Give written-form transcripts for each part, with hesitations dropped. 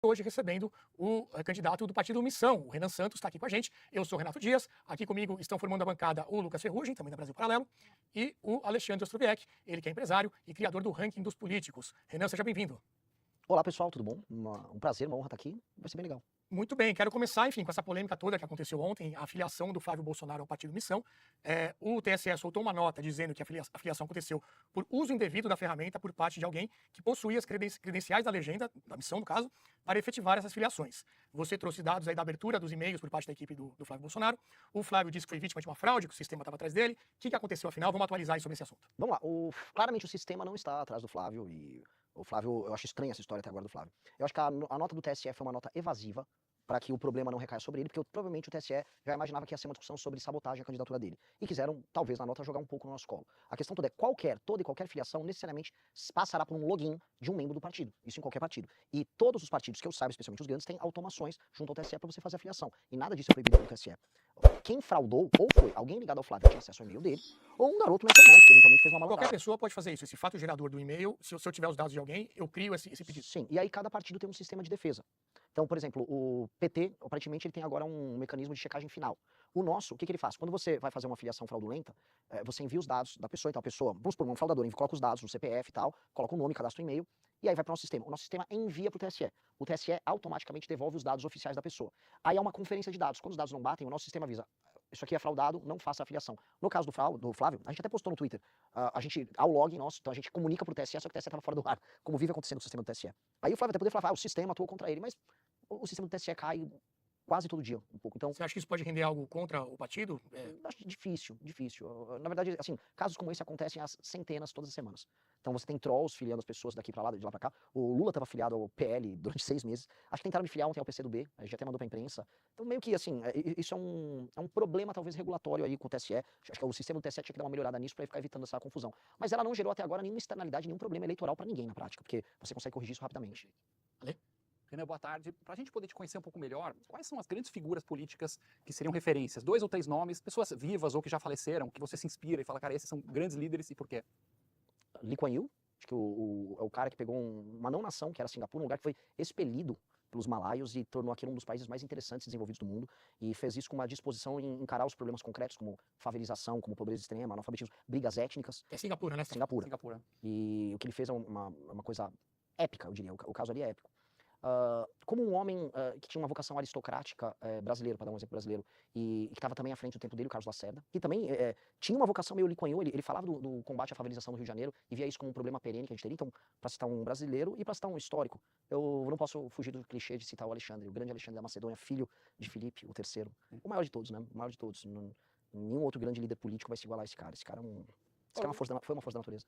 hoje recebendo o candidato do partido Missão, o Renan Santos, está aqui com a gente. Eu sou Renato Dias, aqui comigo estão formando a bancada o Lucas Ferrugem, também da Brasil Paralelo, e o Alexandre Ostroviec, ele que é empresário e criador do Ranking dos Políticos. Renan, seja bem-vindo. Olá pessoal, tudo bom? Um prazer, uma honra estar aqui, vai ser bem legal. Muito bem, quero começar, enfim, com essa polêmica toda que aconteceu ontem, a filiação do Flávio Bolsonaro ao partido Missão. O TSE soltou uma nota dizendo que a filiação aconteceu por uso indevido da ferramenta por parte de alguém que possuía as credenciais da legenda, da Missão no caso, para efetivar essas filiações. Você trouxe dados aí da abertura dos e-mails por parte da equipe do Flávio Bolsonaro. O Flávio disse que foi vítima de uma fraude, que o sistema estava atrás dele. O que aconteceu afinal? Vamos atualizar aí sobre esse assunto. Vamos lá, claramente o sistema não está atrás do Flávio e o Flávio, eu acho estranha essa história até agora do Flávio. Eu acho que a nota do TSE foi uma nota evasiva, para que o problema não recaia sobre ele, porque provavelmente o TSE já imaginava que ia ser uma discussão sobre sabotagem à candidatura dele. E quiseram, talvez, na nota, jogar um pouco no nosso colo. A questão toda é, toda e qualquer filiação necessariamente passará por um login de um membro do partido. Isso em qualquer partido. E todos os partidos que eu saiba, especialmente os grandes, têm automações junto ao TSE para você fazer a filiação. E nada disso é proibido pelo TSE. Quem fraudou, ou foi alguém ligado ao Flávio que tinha acesso ao e-mail dele, ou um garoto na internet que eventualmente fez uma malandragem. Qualquer pessoa pode fazer isso. Esse fato gerador do e-mail, se eu tiver os dados de alguém, eu crio esse pedido. Sim, e aí cada partido tem um sistema de defesa. Então, por exemplo, o PT, aparentemente, ele tem agora um mecanismo de checagem final. O nosso, o que ele faz? Quando você vai fazer uma filiação fraudulenta, você envia os dados da pessoa, então a pessoa, vamos supor, um fraudador, coloca os dados no CPF e tal, coloca o nome, cadastra o e-mail, e aí vai para o nosso sistema. O nosso sistema envia para o TSE. O TSE automaticamente devolve os dados oficiais da pessoa. Aí há uma conferência de dados. Quando os dados não batem, o nosso sistema avisa, isso aqui é fraudado, não faça a filiação. No caso do Flávio, a gente até postou no Twitter, a gente, ao log nosso, então a gente comunica pro TSE, só que o TSE estava fora do ar, como vive acontecendo no sistema do TSE. Aí o Flávio até poderia falar, o sistema atuou contra ele, mas o sistema do TSE cai quase todo dia, um pouco. Então, você acha que isso pode render algo contra o partido? Acho difícil. Na verdade, assim, casos como esse acontecem às centenas todas as semanas. Então você tem trolls filiando as pessoas daqui pra lá, de lá pra cá. O Lula estava filiado ao PL durante 6 meses. Acho que tentaram me filiar ontem ao PCdoB, a gente até mandou pra imprensa. Então meio que, assim, isso é um problema talvez regulatório aí com o TSE. Acho que o sistema do TSE tinha que dar uma melhorada nisso pra ficar evitando essa confusão. Mas ela não gerou até agora nenhuma externalidade, nenhum problema eleitoral pra ninguém na prática, porque você consegue corrigir isso rapidamente. Ale? Renan, boa tarde. Para a gente poder te conhecer um pouco melhor, quais são as grandes figuras políticas que seriam referências? 2 ou 3 nomes, pessoas vivas ou que já faleceram, que você se inspira e fala, cara, esses são grandes líderes e por quê? Lee Kuan Yew, acho que é o cara que pegou uma não-nação, que era Singapura, um lugar que foi expelido pelos malaios e tornou aquilo um dos países mais interessantes e desenvolvidos do mundo, e fez isso com uma disposição em encarar os problemas concretos, como favelização, como pobreza extrema, analfabetismo, brigas étnicas. É Singapura, né? Singapura. E o que ele fez é uma coisa épica, eu diria, o caso ali é épico. Como um homem que tinha uma vocação aristocrática brasileiro, para dar um exemplo brasileiro, e que estava também à frente do tempo dele, o Carlos Lacerda, que também tinha uma vocação meio Lee Kuan Yew, ele falava do combate à favelização no Rio de Janeiro e via isso como um problema perene que a gente teria. Então, para citar um brasileiro e para citar um histórico, eu não posso fugir do clichê de citar o Alexandre, o grande Alexandre da Macedônia, filho de Filipe, o terceiro, o maior de todos, né? O maior de todos. Nenhum outro grande líder político vai se igualar a esse cara. Esse cara foi uma força da natureza.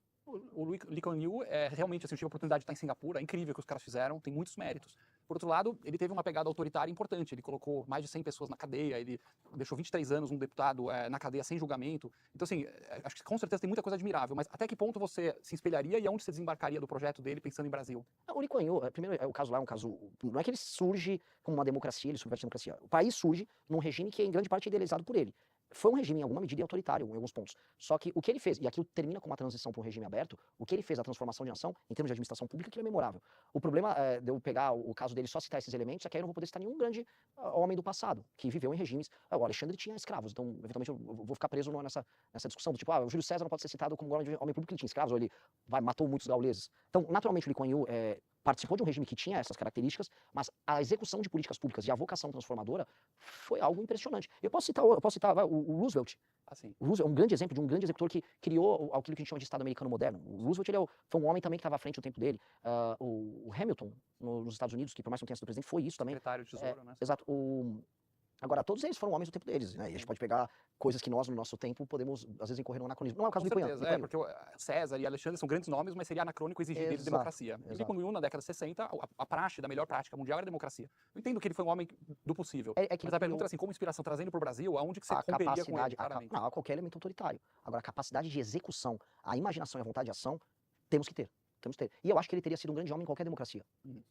O Lee Kuan Yew, realmente, assim, eu tive a oportunidade de estar em Singapura, é incrível o que os caras fizeram, tem muitos méritos. Por outro lado, ele teve uma pegada autoritária importante, ele colocou mais de 100 pessoas na cadeia, ele deixou 23 anos um deputado na cadeia sem julgamento. Então, assim, acho que com certeza tem muita coisa admirável, mas até que ponto você se espelharia e aonde você desembarcaria do projeto dele pensando em Brasil? O Lee Kuan Yew, primeiro, o caso lá é um caso, não é que ele surge como uma democracia, ele subverte a democracia. O país surge num regime que é em grande parte idealizado por ele. Foi um regime, em alguma medida, autoritário, em alguns pontos. Só que o que ele fez, e aquilo termina com uma transição para um regime aberto, o que ele fez, a transformação de nação, em termos de administração pública, aquilo é memorável. O problema de eu pegar o caso dele só citar esses elementos, é que aí eu não vou poder citar nenhum grande homem do passado, que viveu em regimes. O Alexandre tinha escravos, então, eventualmente, eu vou ficar preso nessa discussão do tipo, o Júlio César não pode ser citado como homem público, ele tinha escravos, ou ele matou muitos gauleses. Então, naturalmente, o Lee Kuan Yew participou de um regime que tinha essas características, mas a execução de políticas públicas e a vocação transformadora foi algo impressionante. Eu posso citar o Roosevelt. Assim. O Roosevelt é um grande exemplo de um grande executor que criou aquilo que a gente chama de Estado americano moderno. O Roosevelt foi um homem também que estava à frente do tempo dele. O Hamilton, nos Estados Unidos, que por mais que não tenha sido presidente, foi isso também. Secretário de Tesouro, né? Exato. Agora, todos eles foram homens do tempo deles, né? E a gente pode pegar coisas que nós, no nosso tempo, podemos, às vezes, incorrer no anacronismo. Não é o caso do Lee Kuan Yew. Porque César e Alexandre são grandes nomes, mas seria anacrônico exigir deles democracia. E Lee Kuan Yew, na década de 60, a praxe da melhor prática mundial era a democracia. Eu entendo que ele foi um homem do possível. Mas a pergunta é assim, como inspiração, trazendo para o Brasil, aonde que você romperia com ele, claramente? Não, a qualquer elemento autoritário. Agora, a capacidade de execução, a imaginação e a vontade de ação, temos que ter. Temos que ter. E eu acho que ele teria sido um grande homem em qualquer democracia.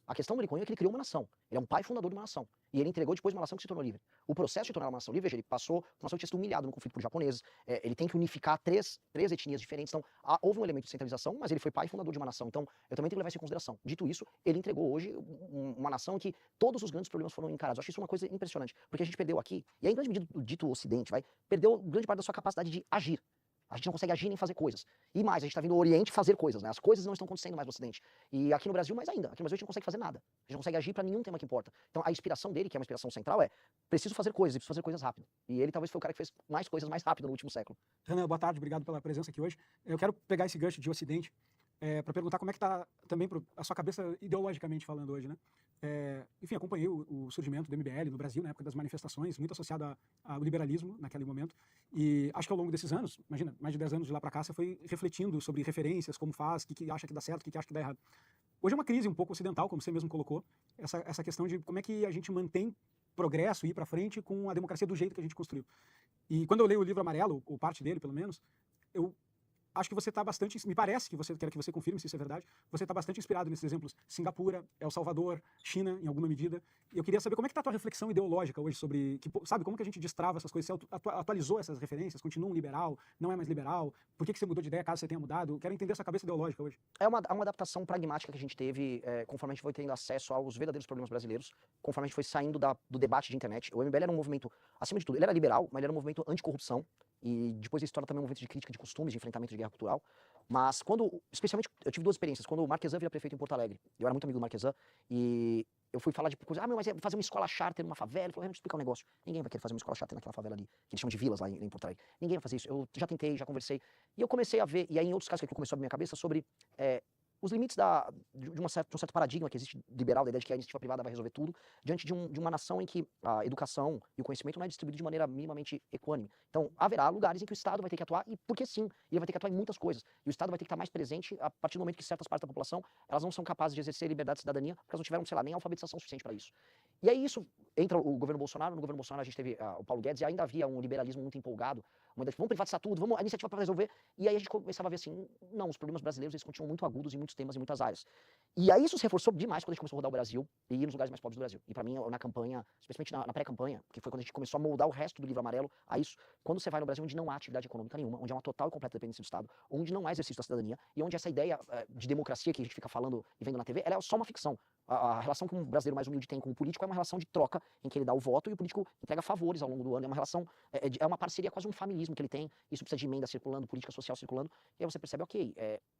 A questão do Lee Kuan Yew é que ele criou uma nação. Ele é um pai fundador de uma nação. E ele entregou depois uma nação que se tornou livre. O processo de tornar uma nação livre, veja, ele passou, uma nação que tinha sido humilhada no conflito por japoneses. Ele tem que unificar três etnias diferentes. Então, houve um elemento de centralização, mas ele foi pai fundador de uma nação. Então, eu também tenho que levar isso em consideração. Dito isso, ele entregou hoje uma nação em que todos os grandes problemas foram encarados. Eu acho isso uma coisa impressionante. Porque a gente perdeu aqui, e aí, em grande medida, o dito Ocidente, perdeu grande parte da sua capacidade de agir. A gente não consegue agir nem fazer coisas. E mais, a gente está vindo ao Oriente fazer coisas, né? As coisas não estão acontecendo mais no Ocidente. E aqui no Brasil, mais ainda. Aqui no Brasil a gente não consegue fazer nada. A gente não consegue agir para nenhum tema que importa. Então a inspiração dele, que é uma inspiração central, é preciso fazer coisas, e preciso fazer coisas rápido. E ele talvez foi o cara que fez mais coisas mais rápido no último século. Renan, boa tarde, obrigado pela presença aqui hoje. Eu quero pegar esse gancho de Ocidente para perguntar como é que está também a sua cabeça ideologicamente falando hoje, né? Enfim, acompanhei o surgimento do MBL no Brasil, na época das manifestações, muito associado ao liberalismo naquele momento, e acho que ao longo desses anos, imagina, mais de 10 anos de lá para cá, você foi refletindo sobre referências, como faz, o que acha que dá certo, o que acha que dá errado. Hoje é uma crise um pouco ocidental, como você mesmo colocou, essa questão de como é que a gente mantém progresso e ir para frente com a democracia do jeito que a gente construiu. E quando eu leio o livro Amarelo, ou parte dele pelo menos, eu acho que você está bastante, me parece que você, quero que você confirme se isso é verdade, você está bastante inspirado nesses exemplos Singapura, El Salvador, China, em alguma medida. E eu queria saber como é que está a tua reflexão ideológica hoje sobre, sabe, como que a gente destrava essas coisas, você atualizou essas referências, continua um liberal, não é mais liberal, por que você mudou de ideia caso você tenha mudado? Eu quero entender essa cabeça ideológica hoje. É uma adaptação pragmática que a gente teve conforme a gente foi tendo acesso aos verdadeiros problemas brasileiros, conforme a gente foi saindo do debate de internet. O MBL era um movimento, acima de tudo, ele era liberal, mas ele era um movimento anticorrupção, e depois ele se torna também um movimento de crítica de costumes, de enfrentamento de guerra cultural. Mas especialmente, eu tive duas experiências. Quando o Marquesan vira prefeito em Porto Alegre, eu era muito amigo do Marquesan, e eu fui falar de coisa, mas é fazer uma escola charter numa favela. Ele falou, vamos explicar um negócio. Ninguém vai querer fazer uma escola charter naquela favela ali, que eles chamam de vilas lá em Porto Alegre. Ninguém vai fazer isso. Eu já tentei, já conversei. E eu comecei a ver, e aí em outros casos que aquilo começou a abrir minha cabeça, sobre os limites de um certo paradigma que existe liberal, da ideia de que a iniciativa privada vai resolver tudo, diante de uma nação em que a educação e o conhecimento não é distribuído de maneira minimamente equânime. Então, haverá lugares em que o Estado vai ter que atuar, e porque sim, ele vai ter que atuar em muitas coisas. E o Estado vai ter que estar mais presente a partir do momento que certas partes da população, elas não são capazes de exercer liberdade de cidadania, porque elas não tiveram, sei lá, nem alfabetização suficiente para isso. E aí isso entra o governo Bolsonaro. No governo Bolsonaro a gente teve o Paulo Guedes, e ainda havia um liberalismo muito empolgado, uma ideia de vamos privatizar tudo, vamos a iniciativa para resolver. E aí a gente começava a ver assim, não, os problemas brasileiros eles continuam muito agudos em muitos temas e muitas áreas. E aí isso se reforçou demais quando a gente começou a rodar o Brasil e ir nos lugares mais pobres do Brasil. E para mim, na campanha, especialmente na pré-campanha, que foi quando a gente começou a moldar o resto do livro Amarelo a isso, quando você vai no Brasil onde não há atividade econômica nenhuma, onde há uma total e completa dependência do Estado, onde não há exercício da cidadania, e onde essa ideia de democracia que a gente fica falando e vendo na TV, ela é só uma ficção. A relação que um brasileiro mais humilde tem com o político é uma relação de troca, em que ele dá o voto e o político entrega favores ao longo do ano. É uma relação, é uma parceria, quase um familismo que ele tem. Isso precisa de emenda circulando, política social circulando. E aí você percebe, ok,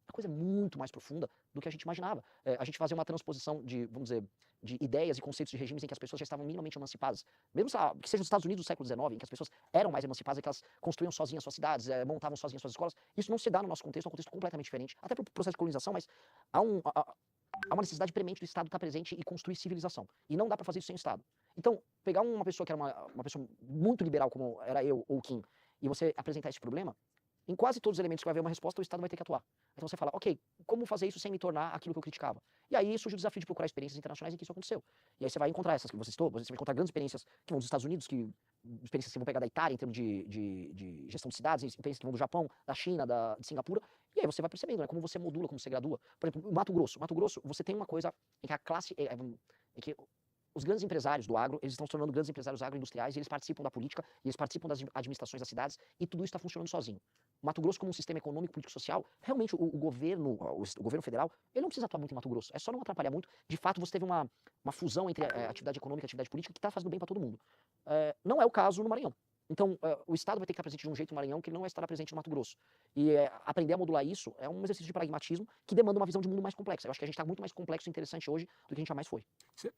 a coisa é muito mais profunda do que a gente imaginava. A gente fazia uma transposição de, vamos dizer, de ideias e conceitos de regimes em que as pessoas já estavam minimamente emancipadas. Mesmo que seja nos Estados Unidos do século XIX, em que as pessoas eram mais emancipadas, que elas construíam sozinhas suas cidades, montavam sozinhas suas escolas. Isso não se dá no nosso contexto, é um contexto completamente diferente. Até para o processo de colonização, mas há uma necessidade premente do Estado estar presente e construir civilização. E não dá para fazer isso sem o Estado. Então, pegar uma pessoa que era uma pessoa muito liberal, como era eu ou o Kim, e você apresentar esse problema, em quase todos os elementos que vai haver uma resposta, o Estado vai ter que atuar. Então você fala, ok, como fazer isso sem me tornar aquilo que eu criticava? E aí surge o desafio de procurar experiências internacionais em que isso aconteceu. E aí você vai encontrar essas que você citou, você vai encontrar grandes experiências que vão dos Estados Unidos, experiências que vão pegar da Itália em termos de gestão de cidades, experiências que vão do Japão, da China, de Singapura, e aí você vai percebendo, né, como você modula, como você gradua. Por exemplo, o Mato Grosso, você tem uma coisa em que a classe, em que os grandes empresários do agro, eles estão se tornando grandes empresários agroindustriais, e eles participam da política, e eles participam das administrações das cidades, e tudo isso está funcionando sozinho. O Mato Grosso, como um sistema econômico, político, social, realmente o governo federal, ele não precisa atuar muito em Mato Grosso, é só não atrapalhar muito. De fato, você teve uma fusão entre atividade econômica e atividade política que está fazendo bem para todo mundo. Não é o caso no Maranhão. Então, o Estado vai ter que estar presente de um jeito no Maranhão que ele não vai estar presente no Mato Grosso. E aprender a modular isso é um exercício de pragmatismo que demanda uma visão de mundo mais complexa. Eu acho que a gente está muito mais complexo e interessante hoje do que a gente jamais foi.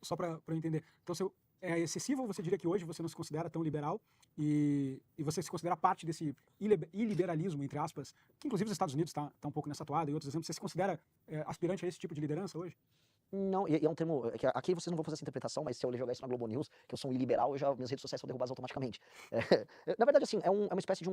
Só para eu entender. Então, é excessivo ou você diria que hoje você não se considera tão liberal e você se considera parte desse iliberalismo, entre aspas, que inclusive os Estados Unidos está um pouco nessa toada e outros exemplos. Você se considera aspirante a esse tipo de liderança hoje? Não, e é um termo, que aqui vocês não vão fazer essa interpretação, mas se eu jogar isso na Globo News, que eu sou um iliberal, minhas redes sociais são derrubadas automaticamente. Na verdade, assim, é uma espécie de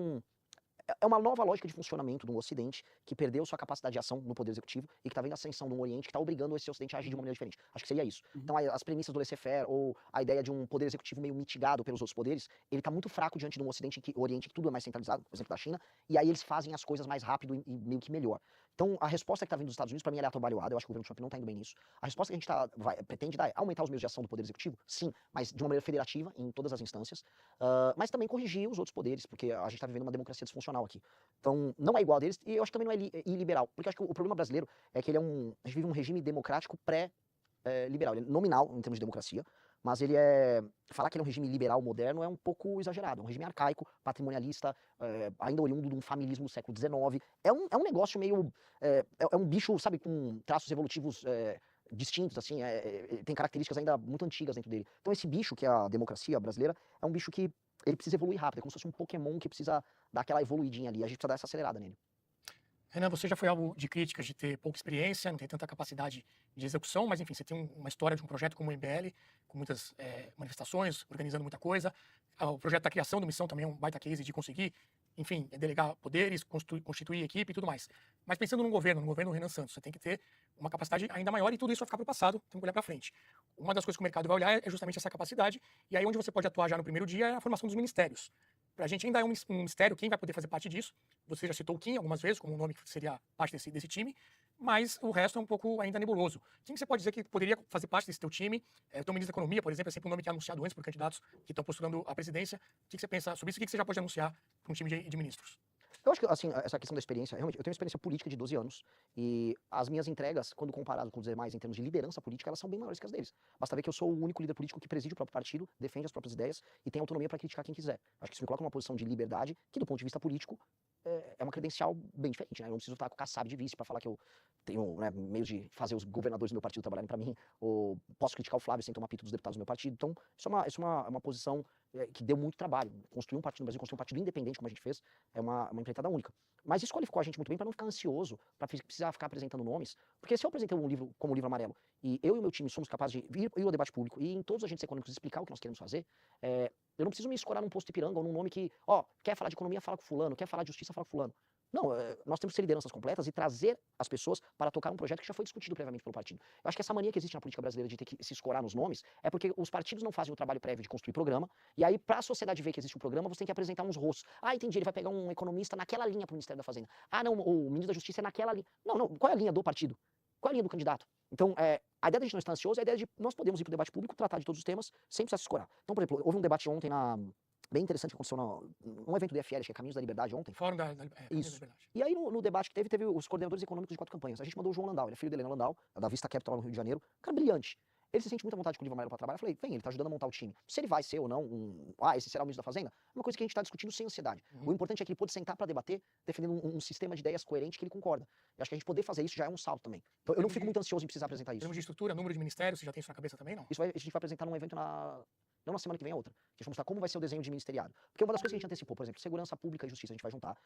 é uma nova lógica de funcionamento do Ocidente que perdeu sua capacidade de ação no poder executivo e que está vendo a ascensão do Oriente que está obrigando esse Ocidente a agir de uma maneira diferente. Acho que seria isso. Então, as premissas do laissez-faire ou a ideia de um poder executivo meio mitigado pelos outros poderes, ele está muito fraco diante de um Ocidente Oriente que tudo é mais centralizado, por exemplo, da China, e aí eles fazem as coisas mais rápido e meio que melhor. Então, a resposta que está vindo dos Estados Unidos, para mim, ela é atabalhoada. Eu acho que o governo Trump não está indo bem nisso. A resposta que a gente pretende dar é aumentar os meios de ação do Poder Executivo? Sim, mas de uma maneira federativa, em todas as instâncias. Mas também corrigir os outros poderes, porque a gente está vivendo uma democracia disfuncional aqui. Então, não é igual a deles, e eu acho que também não é iliberal. Porque eu acho que o problema brasileiro é que a gente vive um regime democrático pré-liberal. Ele é nominal, em termos de democracia, mas ele falar que ele é um regime liberal moderno é um pouco exagerado. É um regime arcaico, patrimonialista, ainda oriundo de um familismo do século XIX. É um negócio meio... É um bicho, sabe, com traços evolutivos distintos, assim, tem características ainda muito antigas dentro dele. Então esse bicho, que é a democracia brasileira, é um bicho que ele precisa evoluir rápido, é como se fosse um Pokémon que precisa dar aquela evoluidinha ali, a gente precisa dar essa acelerada nele. Renan, você já foi alvo de críticas de ter pouca experiência, não ter tanta capacidade de execução, mas enfim, você tem uma história de um projeto como o MBL, com muitas manifestações, organizando muita coisa. O projeto da criação do Missão também é um baita case de conseguir, enfim, delegar poderes, constituir equipe e tudo mais. Mas pensando no governo Renan Santos, você tem que ter uma capacidade ainda maior e tudo isso vai ficar para o passado, tem que olhar para frente. Uma das coisas que o mercado vai olhar é justamente essa capacidade, e aí onde você pode atuar já no primeiro dia é a formação dos ministérios. Para a gente ainda é um mistério quem vai poder fazer parte disso. Você já citou o Kim algumas vezes como um nome que seria parte desse time, mas o resto é um pouco ainda nebuloso. Quem você pode dizer que poderia fazer parte desse teu time? O teu ministro da Economia, por exemplo, é sempre um nome que é anunciado antes por candidatos que estão postulando a presidência. O que você pensa sobre isso? O que você já pode anunciar para um time de ministros? Eu acho que, assim, essa questão da experiência, realmente, eu tenho uma experiência política de 12 anos, e as minhas entregas, quando comparado com os demais em termos de liderança política, elas são bem maiores que as deles. Basta ver que eu sou o único líder político que preside o próprio partido, defende as próprias ideias e tem autonomia para criticar quem quiser. Acho que isso me coloca numa posição de liberdade, que do ponto de vista político, é uma credencial bem diferente, né? Eu não preciso estar com o Kassab de vice para falar que eu tenho, né, meios de fazer os governadores do meu partido trabalharem para mim, ou posso criticar o Flávio sem tomar pito dos deputados do meu partido. Então, isso é uma posição que deu muito trabalho. Construir um partido no Brasil, construir um partido independente, como a gente fez, é uma empreitada única. Mas isso qualificou a gente muito bem para não ficar ansioso, para precisar ficar apresentando nomes. Porque se eu apresentei um livro como o Livro Amarelo, e eu e o meu time somos capazes de ir ao debate público e em todos os agentes econômicos explicar o que nós queremos fazer, eu não preciso me escorar num posto Ipiranga ou num nome que, quer falar de economia, fala com fulano, quer falar de justiça, fala com fulano. Não, nós temos que ter lideranças completas e trazer as pessoas para tocar um projeto que já foi discutido previamente pelo partido. Eu acho que essa mania que existe na política brasileira de ter que se escorar nos nomes é porque os partidos não fazem o trabalho prévio de construir programa, e aí, para a sociedade ver que existe um programa, você tem que apresentar uns rostos. Ah, entendi, ele vai pegar um economista naquela linha para o Ministério da Fazenda. Ah, não, o ministro da Justiça é naquela linha. Não, qual é a linha do partido? Qual é a linha do candidato? Então, a ideia da gente não estar ansioso é a ideia de nós podemos ir para o debate público, tratar de todos os temas, sem precisar se escorar. Então, por exemplo, houve um debate ontem bem interessante que aconteceu num evento do IFL, que é Caminhos da Liberdade, ontem. Fórum da Isso. Liberdade. E aí, no debate que teve os coordenadores econômicos de 4 campanhas. A gente mandou o João Landau, ele é filho da Helena Landau, da Vista Capital lá no Rio de Janeiro. Cara brilhante. Ele se sente muita vontade com o Livro Amarelo para trabalhar. Eu falei, vem, ele tá ajudando a montar o time. Se ele vai ser ou não esse será o ministro da Fazenda, é uma coisa que a gente tá discutindo sem ansiedade. O importante é que ele pode sentar para debater, defendendo um sistema de ideias coerente que ele concorda. Eu acho que a gente poder fazer isso já é um salto também. Então, eu não fico muito ansioso em precisar apresentar Em isso. termos de estrutura, número de ministérios, você já tem isso na cabeça também, não? Isso a gente vai apresentar num evento não na semana que vem, a outra. A gente vai mostrar como vai ser o desenho de ministeriado. Porque uma das coisas que a gente antecipou, por exemplo, segurança pública e justiça, a gente vai juntar.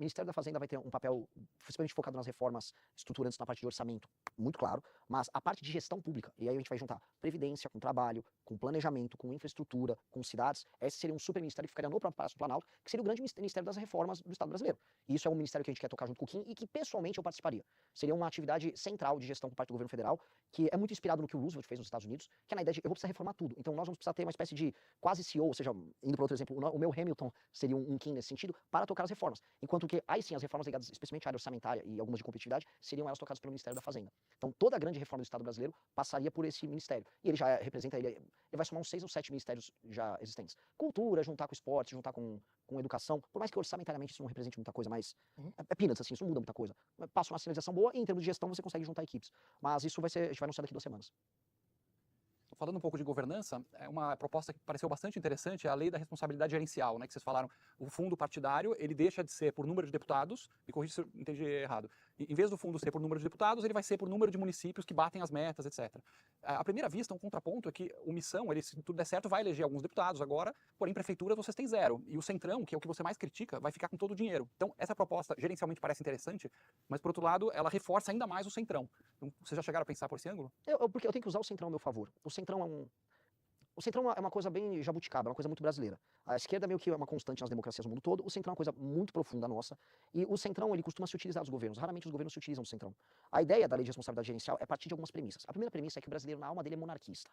Ministério da Fazenda vai ter um papel principalmente focado nas reformas estruturantes na parte de orçamento, muito claro, mas a parte de gestão pública, e aí a gente vai juntar previdência com trabalho, com planejamento, com infraestrutura, com cidades. Esse seria um super ministério que ficaria no próprio Palácio do Planalto, que seria o grande ministério das reformas do Estado brasileiro. E isso é um ministério que a gente quer tocar junto com o Kim e que pessoalmente eu participaria. Seria uma atividade central de gestão por parte do governo federal, que é muito inspirado no que o Roosevelt fez nos Estados Unidos, que é na ideia de eu vou precisar reformar tudo. Então nós vamos precisar ter uma espécie de quase CEO, ou seja, indo para outro exemplo, o meu Hamilton seria um Kim nesse sentido, para tocar as reformas. Enquanto que, aí sim, as reformas ligadas especialmente à área orçamentária e algumas de competitividade, seriam elas tocadas pelo Ministério da Fazenda. Então toda a grande reforma do Estado brasileiro passaria por esse ministério. E ele já representa, ele vai somar uns 6 ou 7 ministérios já existentes. Cultura, juntar com esporte, juntar com educação, por mais que orçamentariamente isso não represente muita coisa, mas é peanuts, assim, isso não muda muita coisa. Passa uma sinalização boa e em termos de gestão você consegue juntar equipes. Mas isso a gente vai anunciar daqui 2 semanas. Falando um pouco de governança, uma proposta que pareceu bastante interessante é a lei da responsabilidade gerencial, né, que vocês falaram. O fundo partidário, ele deixa de ser por número de deputados, me corrija se eu entendi errado. Em vez do fundo ser por número de deputados, ele vai ser por número de municípios que batem as metas, etc. À primeira vista, um contraponto é que o Missão, ele, se tudo der certo, vai eleger alguns deputados agora, porém, prefeituras vocês têm 0. E o Centrão, que é o que você mais critica, vai ficar com todo o dinheiro. Então, essa proposta gerencialmente parece interessante, mas, por outro lado, ela reforça ainda mais o Centrão. Então, vocês já chegaram a pensar por esse ângulo? Porque eu tenho que usar o Centrão a meu favor. O Centrão é uma coisa bem jabuticaba, é uma coisa muito brasileira. A esquerda meio que é uma constante nas democracias do mundo todo, o Centrão é uma coisa muito profunda nossa, e o Centrão, ele costuma se utilizar dos governos, raramente os governos se utilizam do Centrão. A ideia da lei de responsabilidade gerencial é partir de algumas premissas. A primeira premissa é que o brasileiro, na alma dele, é monarquista.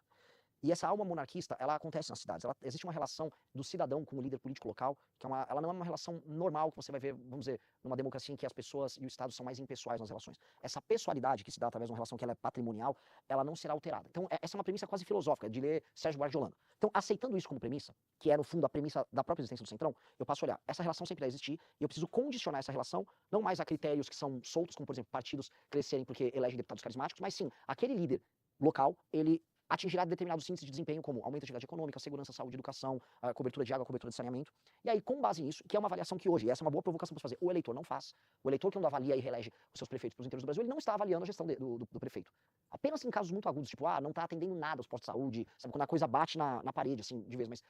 E essa alma monarquista, ela acontece nas cidades. Existe uma relação do cidadão com o líder político local, que ela não é uma relação normal que você vai ver, vamos dizer, numa democracia em que as pessoas e o Estado são mais impessoais nas relações. Essa pessoalidade que se dá através de uma relação que ela é patrimonial, ela não será alterada. Então, essa é uma premissa quase filosófica, de ler Sérgio Buarque de Holanda. Então, aceitando isso como premissa, que é, no fundo, a premissa da própria existência do Centrão, eu passo a olhar, essa relação sempre vai existir, e eu preciso condicionar essa relação, não mais a critérios que são soltos, como, por exemplo, partidos crescerem porque elegem deputados carismáticos, mas sim, aquele líder local, ele atingirá determinados índices de desempenho, como aumento de atividade econômica, segurança, saúde, educação, cobertura de água, cobertura de saneamento. E aí, com base nisso, que é uma avaliação que hoje, e essa é uma boa provocação para fazer, o eleitor não faz. O eleitor que não avalia e reelege os seus prefeitos para os inteiros do Brasil, ele não está avaliando a gestão do prefeito. Apenas em casos muito agudos, tipo, não está atendendo nada aos postos de saúde, sabe, quando a coisa bate na parede, assim, de vez. Mas,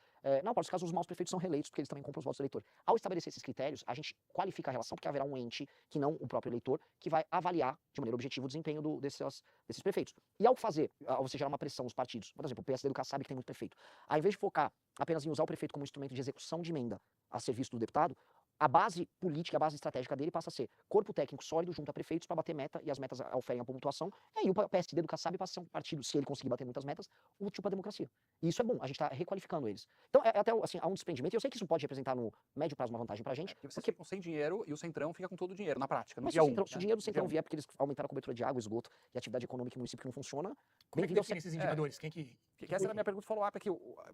não, para os casos, os maus prefeitos são reeleitos, porque eles também compram os votos do eleitor. Ao estabelecer esses critérios, a gente qualifica a relação, porque haverá um ente, que não o próprio eleitor, que vai avaliar de maneira objetiva o desempenho desses prefeitos. E ao fazer, ao você gerar uma pressão nos partidos, por exemplo, o PSD do Kassab, que tem muito prefeito, ao invés de focar apenas em usar o prefeito como instrumento de execução de emenda a serviço do deputado, a base política, a base estratégica dele passa a ser corpo técnico sólido junto a prefeitos para bater meta, e as metas oferem a pontuação, e aí o PSD do Kassab passa a ser um partido, se ele conseguir bater muitas metas, útil para a democracia. E isso é bom, a gente está requalificando eles. Então, até assim, há um desprendimento, e eu sei que isso pode representar no médio prazo uma vantagem para a gente. Porque vocês ficam sem dinheiro e o Centrão fica com todo o dinheiro, na prática. No Mas dia se, um, se o dinheiro do Centrão vier porque eles aumentaram a cobertura de água, esgoto e atividade econômica em município que não funciona, Como é que bem-vindo ao define esses indicadores? Quem que... Que essa era a minha pergunta follow-up aqui.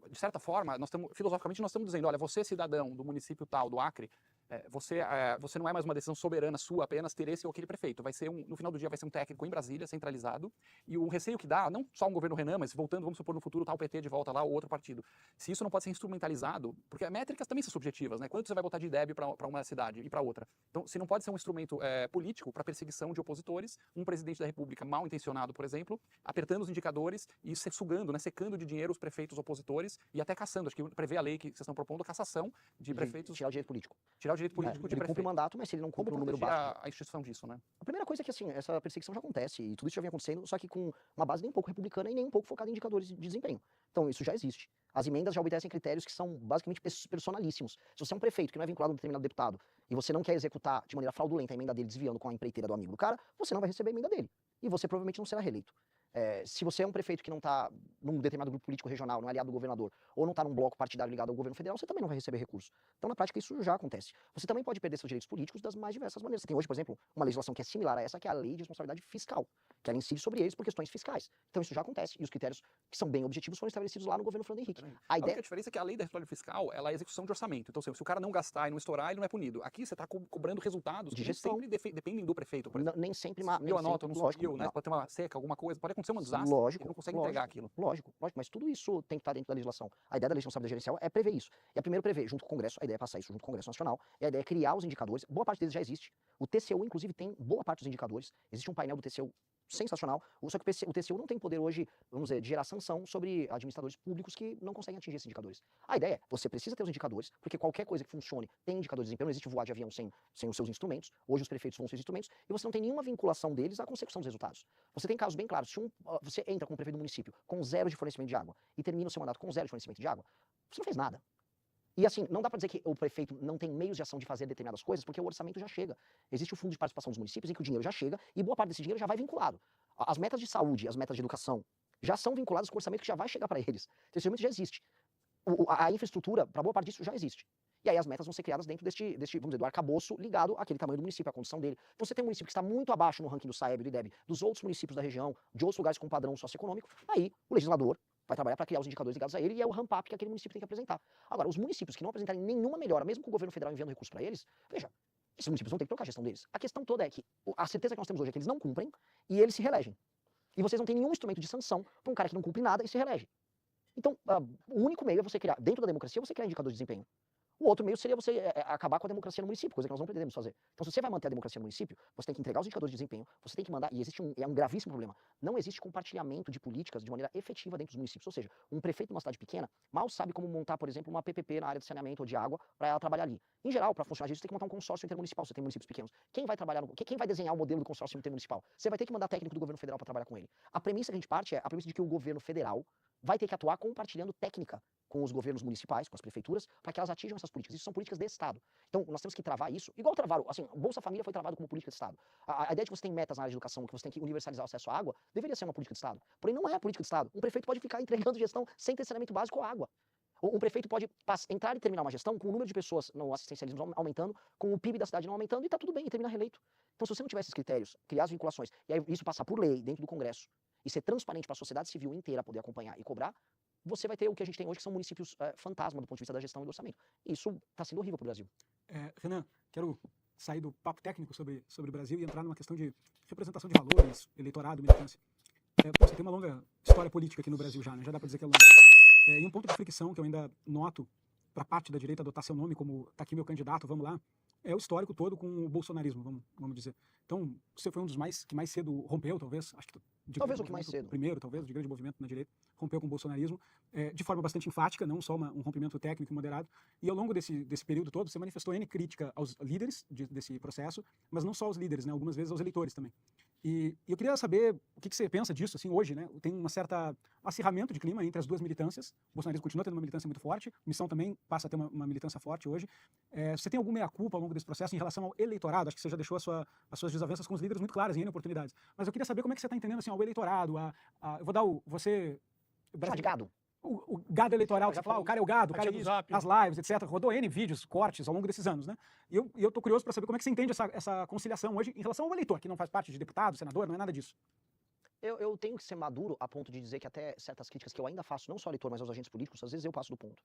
De certa forma, filosoficamente, nós estamos dizendo, olha, você, cidadão do município tal, do Acre, você não é mais uma decisão soberana sua apenas ter esse ou aquele prefeito. No final do dia vai ser um técnico em Brasília, centralizado, e o receio que dá, não só um governo Renan, mas voltando, vamos supor, no futuro, tá o PT de volta lá, ou outro partido. Se isso não pode ser instrumentalizado, porque métricas também são subjetivas, né? Quanto você vai botar de IDEB para uma cidade e para outra? Então, se não pode ser um instrumento político para perseguição de opositores, um presidente da República mal intencionado, por exemplo, apertando os indicadores e sugando, né, secando de dinheiro os prefeitos opositores e até caçando, acho que prevê a lei que vocês estão propondo, a cassação de prefeitos. Tirar o direito político. Tirar o direito político de Ele cumpre prefeito. o mandato, mas se ele não cumpre o número Como proteger básico. a instituição disso, né? A primeira coisa é que, assim, essa perseguição já acontece, e tudo isso já vem acontecendo, só que com uma base nem um pouco republicana e nem um pouco focada em indicadores de desempenho. Então, isso já existe. As emendas já obedecem critérios que são basicamente personalíssimos. Se você é um prefeito que não é vinculado a um determinado deputado e você não quer executar de maneira fraudulenta a emenda dele, desviando com a empreiteira do amigo do cara, você não vai receber a emenda dele. E você provavelmente não será reeleito. Se você é um prefeito que não está num determinado grupo político regional, não é aliado do governador, ou não está num bloco partidário ligado ao governo federal, você também não vai receber recurso. Então, na prática, isso já acontece. Você também pode perder seus direitos políticos das mais diversas maneiras. Você tem hoje, por exemplo, uma legislação que é similar a essa, que é a Lei de Responsabilidade Fiscal, que ela incide sobre eles por questões fiscais. Então, isso já acontece. E os critérios que são bem objetivos foram estabelecidos lá no governo Fernando Henrique. A única diferença é que a lei da responsabilidade fiscal, ela é execução de orçamento. Então, assim, se o cara não gastar e não estourar, ele não é punido. Aqui você está cobrando resultados De que gestão. sempre dependem do prefeito, por exemplo. Nem sempre... Eu anoto, não lógico, subiu, né? não. Pode ter uma seca, alguma coisa, pode acontecer um desastre. Lógico, ele não consegue entregar aquilo. Lógico, mas tudo isso tem que estar dentro da legislação. A ideia da lei de responsabilidade gerencial é prever isso. E a primeiro prever, junto com o Congresso, a ideia é passar isso junto com o Congresso Nacional, e a ideia é criar os indicadores. Boa parte deles já existe. O TCU, inclusive, tem boa parte dos indicadores. Existe um painel do TCU sensacional, só que o TCU não tem poder hoje, vamos dizer, de gerar sanção sobre administradores públicos que não conseguem atingir esses indicadores. A ideia é, você precisa ter os indicadores, porque qualquer coisa que funcione tem indicadores de desempenho, não existe voar de avião sem os seus instrumentos, hoje os prefeitos vão os seus instrumentos, e você não tem nenhuma vinculação deles à consecução dos resultados. Você tem casos bem claros, se você entra como prefeito do município com 0 de fornecimento de água, e termina o seu mandato com 0 de fornecimento de água, você não fez nada. E assim, não dá para dizer que o prefeito não tem meios de ação de fazer determinadas coisas, porque o orçamento já chega. Existe o fundo de participação dos municípios em que o dinheiro já chega e boa parte desse dinheiro já vai vinculado. As metas de saúde, as metas de educação, já são vinculadas com o orçamento que já vai chegar para eles. Esse orçamento já existe. A infraestrutura, para boa parte disso, já existe. E aí as metas vão ser criadas dentro deste vamos dizer, do arcabouço ligado àquele tamanho do município, à condição dele. Então você tem um município que está muito abaixo no ranking do SAEB e do IDEB, dos outros municípios da região, de outros lugares com padrão socioeconômico, aí o legislador vai trabalhar para criar os indicadores ligados a ele e é o ramp-up que aquele município tem que apresentar. Agora, os municípios que não apresentarem nenhuma melhora, mesmo com o governo federal enviando recursos para eles, veja, esses municípios vão ter que trocar a gestão deles. A questão toda é que a certeza que nós temos hoje é que eles não cumprem e eles se reelegem. E vocês não têm nenhum instrumento de sanção para um cara que não cumpre nada e se reelege. Então, o único meio é você criar, dentro da democracia, você criar indicadores de desempenho. O outro meio seria você acabar com a democracia no município, coisa que nós não pretendemos fazer. Então, se você vai manter a democracia no município, você tem que entregar os indicadores de desempenho, você tem que mandar, e existe um gravíssimo problema, não existe compartilhamento de políticas de maneira efetiva dentro dos municípios. Ou seja, um prefeito de uma cidade pequena mal sabe como montar, por exemplo, uma PPP na área de saneamento ou de água para ela trabalhar ali. Em geral, para funcionar isso, você tem que montar um consórcio intermunicipal, você tem municípios pequenos. Quem vai trabalhar, quem vai desenhar o modelo do consórcio intermunicipal? Você vai ter que mandar técnico do governo federal para trabalhar com ele. A premissa que a gente parte é a premissa de que o governo federal vai ter que atuar compartilhando técnica com os governos municipais, com as prefeituras, para que elas atinjam essas políticas. Isso são políticas de Estado. Então, nós temos que travar isso, igual travaram, assim, Bolsa Família foi travado como política de Estado. A ideia de que você tem metas na área de educação, que você tem que universalizar o acesso à água, deveria ser uma política de Estado. Porém, não é a política de Estado. Um prefeito pode ficar entregando gestão sem ter saneamento básico à água. Um prefeito pode entrar e terminar uma gestão com o número de pessoas no assistencialismo aumentando, com o PIB da cidade não aumentando, e tá tudo bem, e termina reeleito. Então, se você não tiver esses critérios, criar as vinculações, e aí isso passar por lei, dentro do Congresso, e ser transparente para a sociedade civil inteira poder acompanhar e cobrar, você vai ter o que a gente tem hoje, que são municípios fantasma do ponto de vista da gestão e do orçamento. E isso está sendo horrível para o Brasil. Renan, quero sair do papo técnico sobre o Brasil e entrar numa questão de representação de valores, eleitorado, militância. Você tem uma longa história política aqui no Brasil já, né? Já dá para dizer que é longa. E um ponto de fricção que eu ainda noto para parte da direita adotar seu nome como tá aqui meu candidato, vamos lá, é o histórico todo com o bolsonarismo, vamos dizer. Então, você foi um dos que mais cedo rompeu, talvez, acho que talvez o que mais cedo. Primeiro, talvez, de grande movimento na direita, rompeu com o bolsonarismo, de forma bastante enfática, não só um rompimento técnico e moderado. E ao longo desse período todo, você manifestou N crítica aos líderes desse processo, mas não só aos líderes, né, algumas vezes aos eleitores também. E eu queria saber o que você pensa disso, assim, hoje, né? Tem uma certa acirramento de clima entre as duas militâncias. O bolsonarismo continua tendo uma militância muito forte, a Missão também passa a ter uma militância forte hoje. Você tem alguma meia-culpa ao longo desse processo em relação ao eleitorado? Acho que você já deixou as suas desavenças com os líderes muito claras em N oportunidades. Mas eu queria saber como é que você está entendendo, assim, ao eleitorado, eu vou dar você... Chama de gado. O gado eleitoral, que você fala, o cara é o gado, o cara é isso, as lives, etc. Rodou N vídeos, cortes ao longo desses anos, né? E eu tô curioso para saber como é que você entende essa conciliação hoje em relação ao eleitor, que não faz parte de deputado, senador, não é nada disso. Eu tenho que ser maduro a ponto de dizer que até certas críticas que eu ainda faço, não só ao eleitor, mas aos agentes políticos, às vezes eu passo do ponto.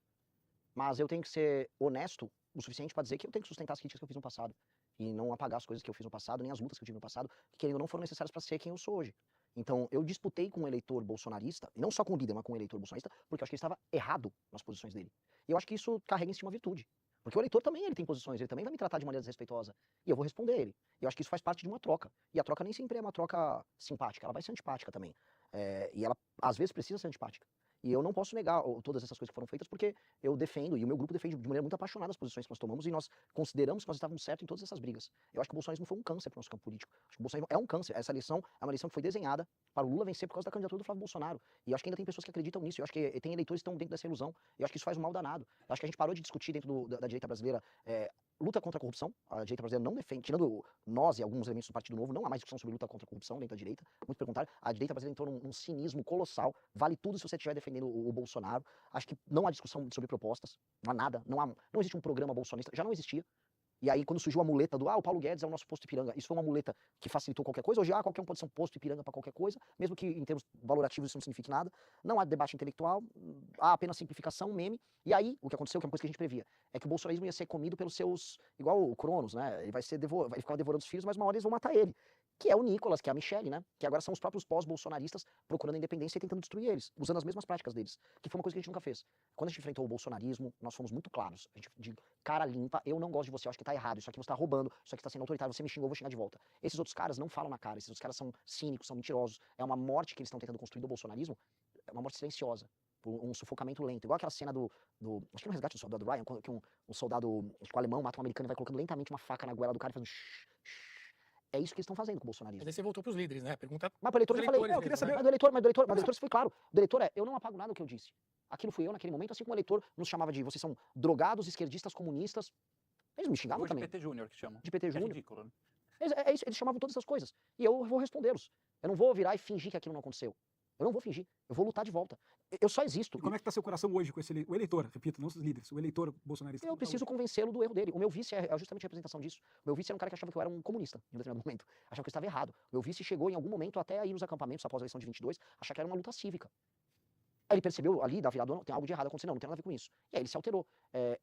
Mas eu tenho que ser honesto o suficiente para dizer que eu tenho que sustentar as críticas que eu fiz no passado. E não apagar as coisas que eu fiz no passado, nem as lutas que eu tive no passado, que ainda não foram necessárias para ser quem eu sou hoje. Então, eu disputei com um eleitor bolsonarista, não só com o líder, mas com um eleitor bolsonarista, porque eu acho que ele estava errado nas posições dele. E eu acho que isso carrega em si uma virtude. Porque o eleitor também ele tem posições, ele também vai me tratar de maneira desrespeitosa. E eu vou responder ele. E eu acho que isso faz parte de uma troca. E a troca nem sempre é uma troca simpática, ela vai ser antipática também. E ela, às vezes, precisa ser antipática. E eu não posso negar todas essas coisas que foram feitas, porque eu defendo, e o meu grupo defende de maneira muito apaixonada as posições que nós tomamos, e nós consideramos que nós estávamos certos em todas essas brigas. Eu acho que o bolsonarismo foi um câncer para o nosso campo político. Acho que o bolsonarismo é um câncer. Essa eleição é uma eleição que foi desenhada para o Lula vencer por causa da candidatura do Flávio Bolsonaro. E eu acho que ainda tem pessoas que acreditam nisso. Eu acho que tem eleitores que estão dentro dessa ilusão. E eu acho que isso faz um mal danado. Eu acho que a gente parou de discutir dentro da direita brasileira luta contra a corrupção. A direita brasileira não defende, tirando nós e alguns elementos do Partido Novo, não há mais discussão sobre luta contra a corrupção dentro da direita. Muito pelo contrário, a direita brasileira entrou num cinismo colossal. Vale tudo se você estiver defendendo o Bolsonaro. Acho que não há discussão sobre propostas, não há nada, não existe um programa bolsonarista, já não existia. E aí, quando surgiu a muleta o Paulo Guedes é o nosso posto Ipiranga, isso foi uma muleta que facilitou qualquer coisa. Hoje, qualquer um pode ser um posto Ipiranga para qualquer coisa, mesmo que em termos valorativos isso não signifique nada. Não há debate intelectual, há apenas simplificação, meme. E aí, o que aconteceu, que é uma coisa que a gente previa, é que o bolsonarismo ia ser comido pelos seus, igual o Cronos, né? Ele vai ficar devorando os filhos, mas uma hora eles vão matar ele. Que é o Nicolas, que é a Michelle, né? Que agora são os próprios pós-bolsonaristas procurando a independência e tentando destruir eles, usando as mesmas práticas deles. Que foi uma coisa que a gente nunca fez. Quando a gente enfrentou o bolsonarismo, nós fomos muito claros. A gente, de cara limpa, eu não gosto de você, eu acho que tá errado, isso aqui você tá roubando, isso aqui tá sendo autoritário, você me xingou, eu vou xingar de volta. Esses outros caras não falam na cara, esses outros caras são cínicos, são mentirosos. É uma morte que eles estão tentando construir do bolsonarismo, é uma morte silenciosa. Um sufocamento lento. Igual aquela cena acho que no Resgate do Soldado Ryan, que um soldado, acho que o alemão mata um americano e vai colocando lentamente uma faca na goela do cara e fazendo É isso que eles estão fazendo com o bolsonarismo. Mas aí você voltou pros líderes, né? Pergunta. Mas pro eleitor eu falei, eleitores eu queria mesmo, saber, né? mas do eleitor isso foi claro. Do eleitor eu não apago nada do que eu disse. Aquilo fui eu naquele momento, assim como o eleitor nos chamava de vocês são drogados, esquerdistas, comunistas. Eles me xingavam Hoje também. de PT Júnior que chamam. De PT É Júnior. ridículo, né? É isso, eles chamavam todas essas coisas. E eu vou respondê-los. Eu não vou virar e fingir que aquilo não aconteceu. Eu não vou fingir. Eu vou lutar de volta. Eu só existo. E como é que tá seu coração hoje com o eleitor, repito, não os líderes, o eleitor bolsonarista? Eu preciso convencê-lo do erro dele. O meu vice é justamente a representação disso. O meu vice era um cara que achava que eu era um comunista em um determinado momento. Achava que eu estava errado. O meu vice chegou em algum momento até a ir nos acampamentos após a eleição de 22, achar que era uma luta cívica. Aí ele percebeu ali, da virada, tem algo de errado acontecendo, não tem nada a ver com isso. E aí ele se alterou.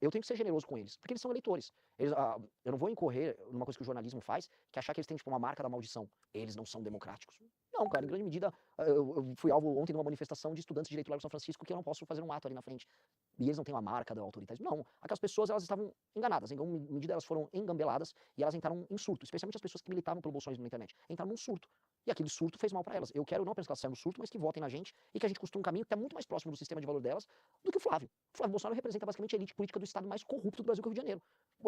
Eu tenho que ser generoso com eles, porque eles são eleitores. Eu não vou incorrer numa coisa que o jornalismo faz, que é achar que eles têm tipo, uma marca da maldição. Eles não são democráticos. Não, cara, em grande medida, eu fui alvo ontem de uma manifestação de estudantes de direito lá em São Francisco que eu não posso fazer um ato ali na frente. E eles não têm uma marca do autoritarismo. Não, aquelas pessoas, elas estavam enganadas. Em alguma medida, elas foram engambeladas e elas entraram em surto. Especialmente as pessoas que militavam pelo bolsonarismo na internet. Entraram num surto. E aquele surto fez mal para elas. Eu quero não apenas que elas saiam do surto, mas que votem na gente e que a gente construa um caminho que está muito mais próximo do sistema de valor delas do que o Flávio. O Flávio Bolsonaro representa basicamente a elite política do estado mais corrupto do Brasil, que é o Rio de Janeiro.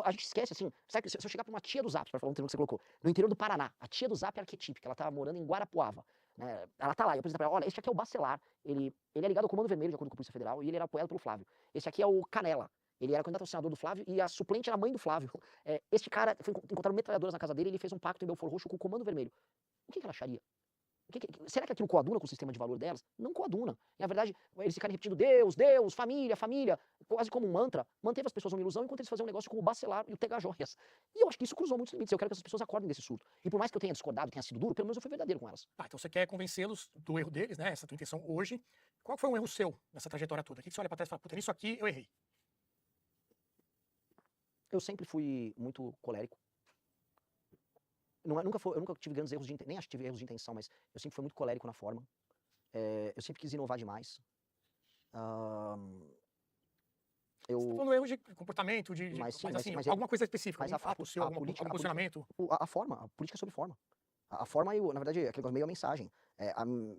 A gente esquece, assim, sabe, se eu chegar para uma tia do Zap, para falar um termo que você colocou, no interior do Paraná, a tia do Zap é arquetípica, ela tá morando em Guarapuava. né? Ela tá lá, eu apresento pra ela, olha, este aqui é o Bacelar, ele é ligado ao Comando Vermelho, de acordo com a Polícia Federal, e ele era apoiado pelo Flávio. Esse aqui é o Canela, ele era candidato ao senador do Flávio, e a suplente era a mãe do Flávio. Este cara, encontraram metralhadoras na casa dele, ele fez um pacto em Belfort Roxo com o Comando Vermelho. O que ela acharia? Será que aquilo coaduna com o sistema de valor delas? Não coaduna. E, na verdade, eles ficarem repetindo Deus, Deus, família, família, quase como um mantra, manteve as pessoas numa ilusão enquanto eles faziam um negócio como o Bacelar e o Tegar Joias. E eu acho que isso cruzou muitos limites. Eu quero que essas pessoas acordem desse surto. E por mais que eu tenha discordado, tenha sido duro, pelo menos eu fui verdadeiro com elas. Então você quer convencê-los do erro deles, né? Essa tua intenção hoje. Qual foi um erro seu nessa trajetória toda? O que você olha pra trás e fala, puta, nisso aqui eu errei? Eu sempre fui muito colérico. Eu nunca tive grandes erros nem acho que tive erros de intenção, mas eu sempre fui muito colérico na forma. Eu sempre quis inovar demais. Você tá falando erro de comportamento, alguma coisa específica, mas algum fato seu, algum posicionamento? A forma, a política é sobre forma. A forma, na verdade, aquele negócio meio a mensagem.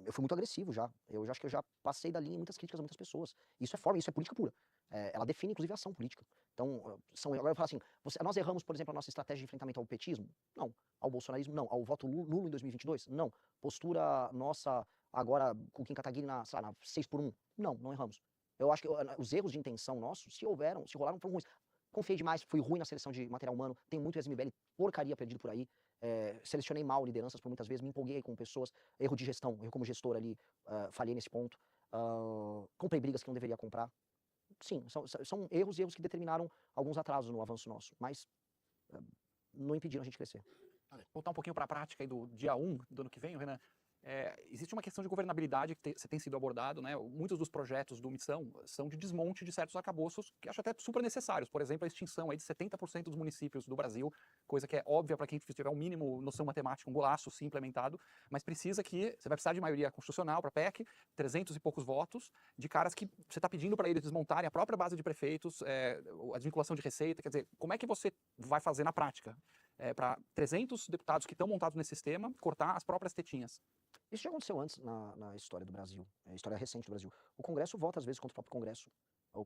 Eu fui muito agressivo já. Eu já acho que eu já passei da linha em muitas críticas a muitas pessoas. Isso é forma, isso é política pura. Ela define, inclusive, a ação política. Então, agora eu falo assim, nós erramos, por exemplo, a nossa estratégia de enfrentamento ao petismo? Não. Ao bolsonarismo? Não. Ao voto nulo em 2022? Não. Postura nossa agora com o Kim Kataguiri na 6x1? Não erramos. Eu acho que os erros de intenção nossos, se rolaram, foram ruins. Confiei demais, fui ruim na seleção de material humano, tem muito SMBL porcaria perdido por aí. Selecionei mal lideranças por muitas vezes, me empolguei com pessoas, erro de gestão, eu como gestor ali, falhei nesse ponto. Comprei brigas que não deveria comprar. Sim, são erros que determinaram alguns atrasos no avanço nosso, mas não impediram a gente crescer. Voltar um pouquinho para a prática aí do dia 1 do ano que vem, Renan. Existe uma questão de governabilidade que você tem sido abordado, né? Muitos dos projetos do Missão são de desmonte de certos arcabouços que acho até super necessários. Por exemplo, a extinção aí de 70% dos municípios do Brasil, coisa que é óbvia para quem tiver um mínimo noção matemática, um golaço sim implementado, mas precisa que você vai precisar de maioria constitucional para a PEC, 300 e poucos votos, de caras que você está pedindo para eles desmontarem a própria base de prefeitos, a desvinculação de receita. Quer dizer, como é que você vai fazer na prática? Para 300 deputados que estão montados nesse sistema, cortar as próprias tetinhas. Isso já aconteceu antes na história do Brasil, história recente do Brasil. O Congresso vota, às vezes, contra o próprio Congresso. Eu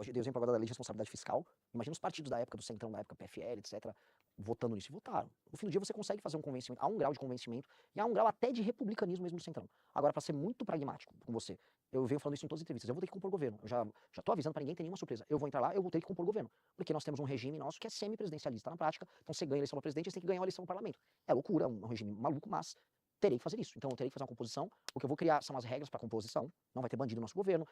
dei o exemplo agora da lei de responsabilidade fiscal. Imagina os partidos da época do Centrão, da época PFL, etc., votando nisso. E votaram. No fim do dia, você consegue fazer um convencimento. Há um grau de convencimento e há um grau até de republicanismo mesmo no Centrão. Agora, para ser muito pragmático com você, eu venho falando isso em todas as entrevistas. Eu vou ter que compor governo. Eu já tô avisando para ninguém ter nenhuma surpresa. Eu vou entrar lá, eu vou ter que compor governo. Porque nós temos um regime nosso que é semi-presidencialista na prática. Então, você ganha a eleição para presidente, você tem que ganhar a eleição no parlamento. É loucura, é um regime maluco, mas terei que fazer isso. Então, eu terei que fazer uma composição. O que eu vou criar são as regras para composição. Não vai ter bandido no nosso governo.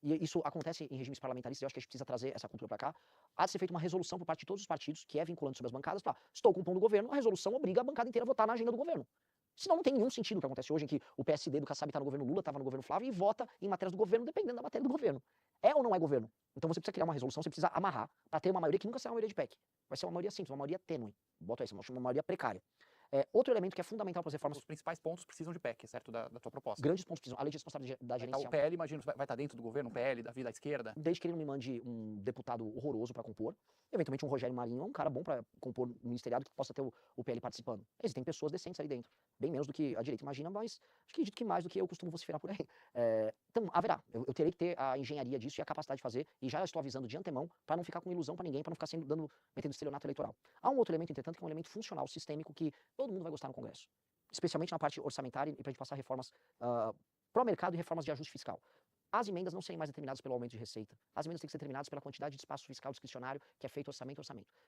E isso acontece em regimes parlamentaristas. Eu acho que a gente precisa trazer essa cultura para cá. Há de ser feita uma resolução por parte de todos os partidos, que é vinculante sobre as bancadas. Estou compondo o governo, a resolução obriga a bancada inteira a votar na agenda do governo. Senão não tem nenhum sentido o que acontece hoje, em que o PSD do Kassab está no governo Lula, estava no governo Flávio, e vota em matérias do governo, dependendo da matéria do governo. É ou não é governo? Então você precisa criar uma resolução, você precisa amarrar, para ter uma maioria que nunca será uma maioria de PEC. Vai ser uma maioria simples, uma maioria tênue. Bota aí, uma maioria precária. Outro elemento que é fundamental para as reformas... Os principais pontos precisam de PEC, certo? Da tua proposta. Grandes pontos precisam. A lei de responsabilidade gerencial. O PL, imagino, vai estar dentro do governo, o PL da vida à esquerda? Desde que ele não me mande um deputado horroroso para compor. Eventualmente um Rogério Marinho é um cara bom para compor um ministeriado que possa ter o PL participando. Existem pessoas decentes ali dentro. Bem menos do que a direita imagina, mas acredito que mais do que eu costumo vociferar por aí. Então, haverá. Eu terei que ter a engenharia disso e a capacidade de fazer, e já estou avisando de antemão, para não ficar com ilusão para ninguém, para não ficar metendo estelionato eleitoral. Há um outro elemento, entretanto, que é um elemento funcional, sistêmico, que todo mundo vai gostar no Congresso. Especialmente na parte orçamentária e para a gente passar reformas pró-mercado e reformas de ajuste fiscal. As emendas não serem mais determinadas pelo aumento de receita. As emendas têm que ser determinadas pela quantidade de espaço fiscal discricionário que é feito orçamento.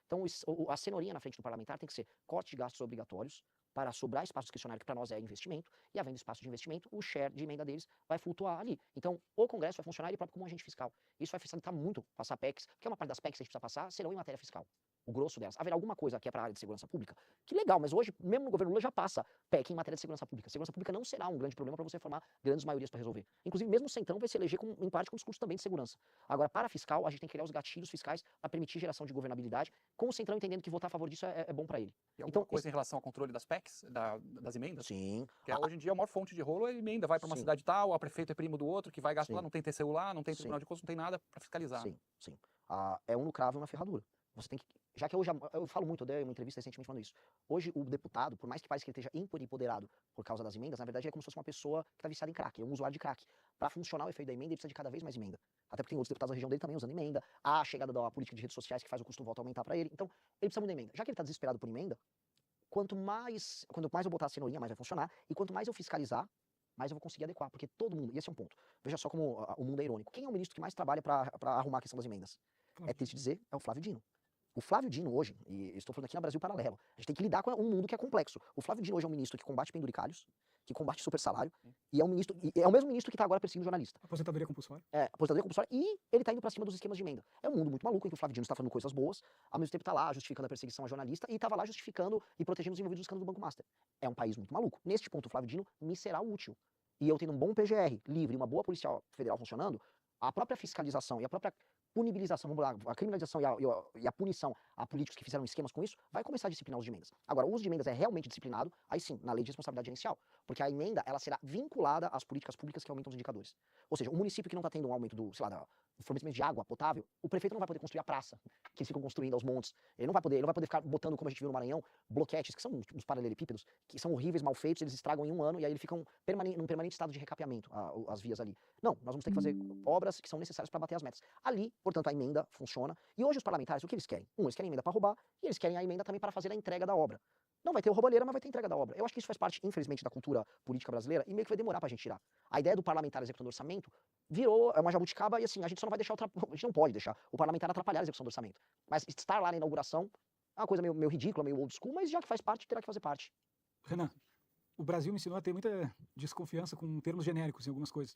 Então, a cenourinha na frente do parlamentar tem que ser corte de gastos obrigatórios para sobrar espaço discricionário, que para nós é investimento, e havendo espaço de investimento, o share de emenda deles vai flutuar ali. Então, o Congresso vai funcionar ele próprio como agente fiscal. Isso vai facilitar muito passar PECs, porque uma parte das PECs que a gente precisa passar serão em matéria fiscal. O grosso delas. Haverá alguma coisa que é para a área de segurança pública? Que legal, mas hoje, mesmo no governo Lula, já passa PEC em matéria de segurança pública. Segurança pública não será um grande problema para você formar grandes maiorias para resolver. Inclusive, mesmo o Centrão vai se eleger, em parte, com discurso também de segurança. Agora, para fiscal, a gente tem que criar os gatilhos fiscais para permitir geração de governabilidade, com o Centrão entendendo que votar a favor disso é bom para ele. E alguma coisa em relação ao controle das PECs, das emendas? Sim. Porque hoje em dia a maior fonte de rolo é a emenda, vai para uma cidade tal, a prefeito é primo do outro, que vai gastar lá, não tem TCU lá, não tem Tribunal de Contas, não tem nada para fiscalizar. Sim. É um lucrável na ferradura. Você tem que... Já que hoje, eu falo muito, eu dei uma entrevista recentemente falando isso. Hoje, o deputado, por mais que pareça que ele esteja empoderado por causa das emendas, na verdade, ele é como se fosse uma pessoa que está viciada em crack, é um usuário de crack. Para funcionar o efeito da emenda, ele precisa de cada vez mais emenda. Até porque tem outros deputados da região dele também usando emenda. A chegada da política de redes sociais que faz o custo volta a aumentar para ele. Então, ele precisa muito de emenda. Já que ele está desesperado por emenda, quanto mais eu botar a cenourinha, mais vai funcionar, e quanto mais eu fiscalizar, mais eu vou conseguir adequar, porque todo mundo, e esse é um ponto, veja só como o mundo é irônico. Quem é o ministro que mais trabalha para arrumar a questão das emendas? É triste dizer, é o Flávio Dino. O Flávio Dino hoje, e estou falando aqui na Brasil Paralelo, a gente tem que lidar com um mundo que é complexo. O Flávio Dino hoje é um ministro que combate penduricalhos, que combate super salário, e é um ministro, e é o mesmo ministro que está agora perseguindo jornalista. Aposentadoria compulsória. Aposentadoria compulsória, e ele está indo para cima dos esquemas de emenda. É um mundo muito maluco em que o Flávio Dino está falando coisas boas, ao mesmo tempo está lá justificando a perseguição a jornalista, e estava lá justificando e protegendo os envolvidos no escândalo do Banco Master. É um país muito maluco. Neste ponto, o Flávio Dino me será útil. E eu tendo um bom PGR livre, uma boa Polícia Federal funcionando, a própria fiscalização e a própria punibilização, vamos lá, a criminalização e a punição a políticos que fizeram esquemas com isso, vai começar a disciplinar os de emendas. Agora, o uso de emendas é realmente disciplinado, aí sim, na lei de responsabilidade gerencial, porque a emenda, ela será vinculada às políticas públicas que aumentam os indicadores. Ou seja, um município que não está tendo um aumento do, sei lá, do fornecimento de água potável, o prefeito não vai poder construir a praça, que eles ficam construindo aos montes. Ele não vai poder ficar botando, como a gente viu no Maranhão, bloquetes, que são uns paralelepípedos, que são horríveis, mal feitos, eles estragam em um ano, e aí eles ficam num permanente estado de recapeamento, as vias ali. Não, nós vamos ter que fazer obras que são necessárias para bater as metas. Ali, portanto, a emenda funciona. E hoje os parlamentares, o que eles querem? Eles querem a emenda para roubar, e eles querem a emenda também para fazer a entrega da obra. Não vai ter o roubalheira, mas vai ter a entrega da obra. Eu acho que isso faz parte, infelizmente, da cultura política brasileira, e meio que vai demorar pra gente tirar. A ideia do parlamentar executando orçamento virou uma jabuticaba, e assim, a gente só não vai deixar a gente não pode deixar o parlamentar atrapalhar a execução do orçamento. Mas estar lá na inauguração é uma coisa meio ridícula, meio old school, mas já que faz parte, terá que fazer parte. Renan, o Brasil me ensinou a ter muita desconfiança com termos genéricos em algumas coisas.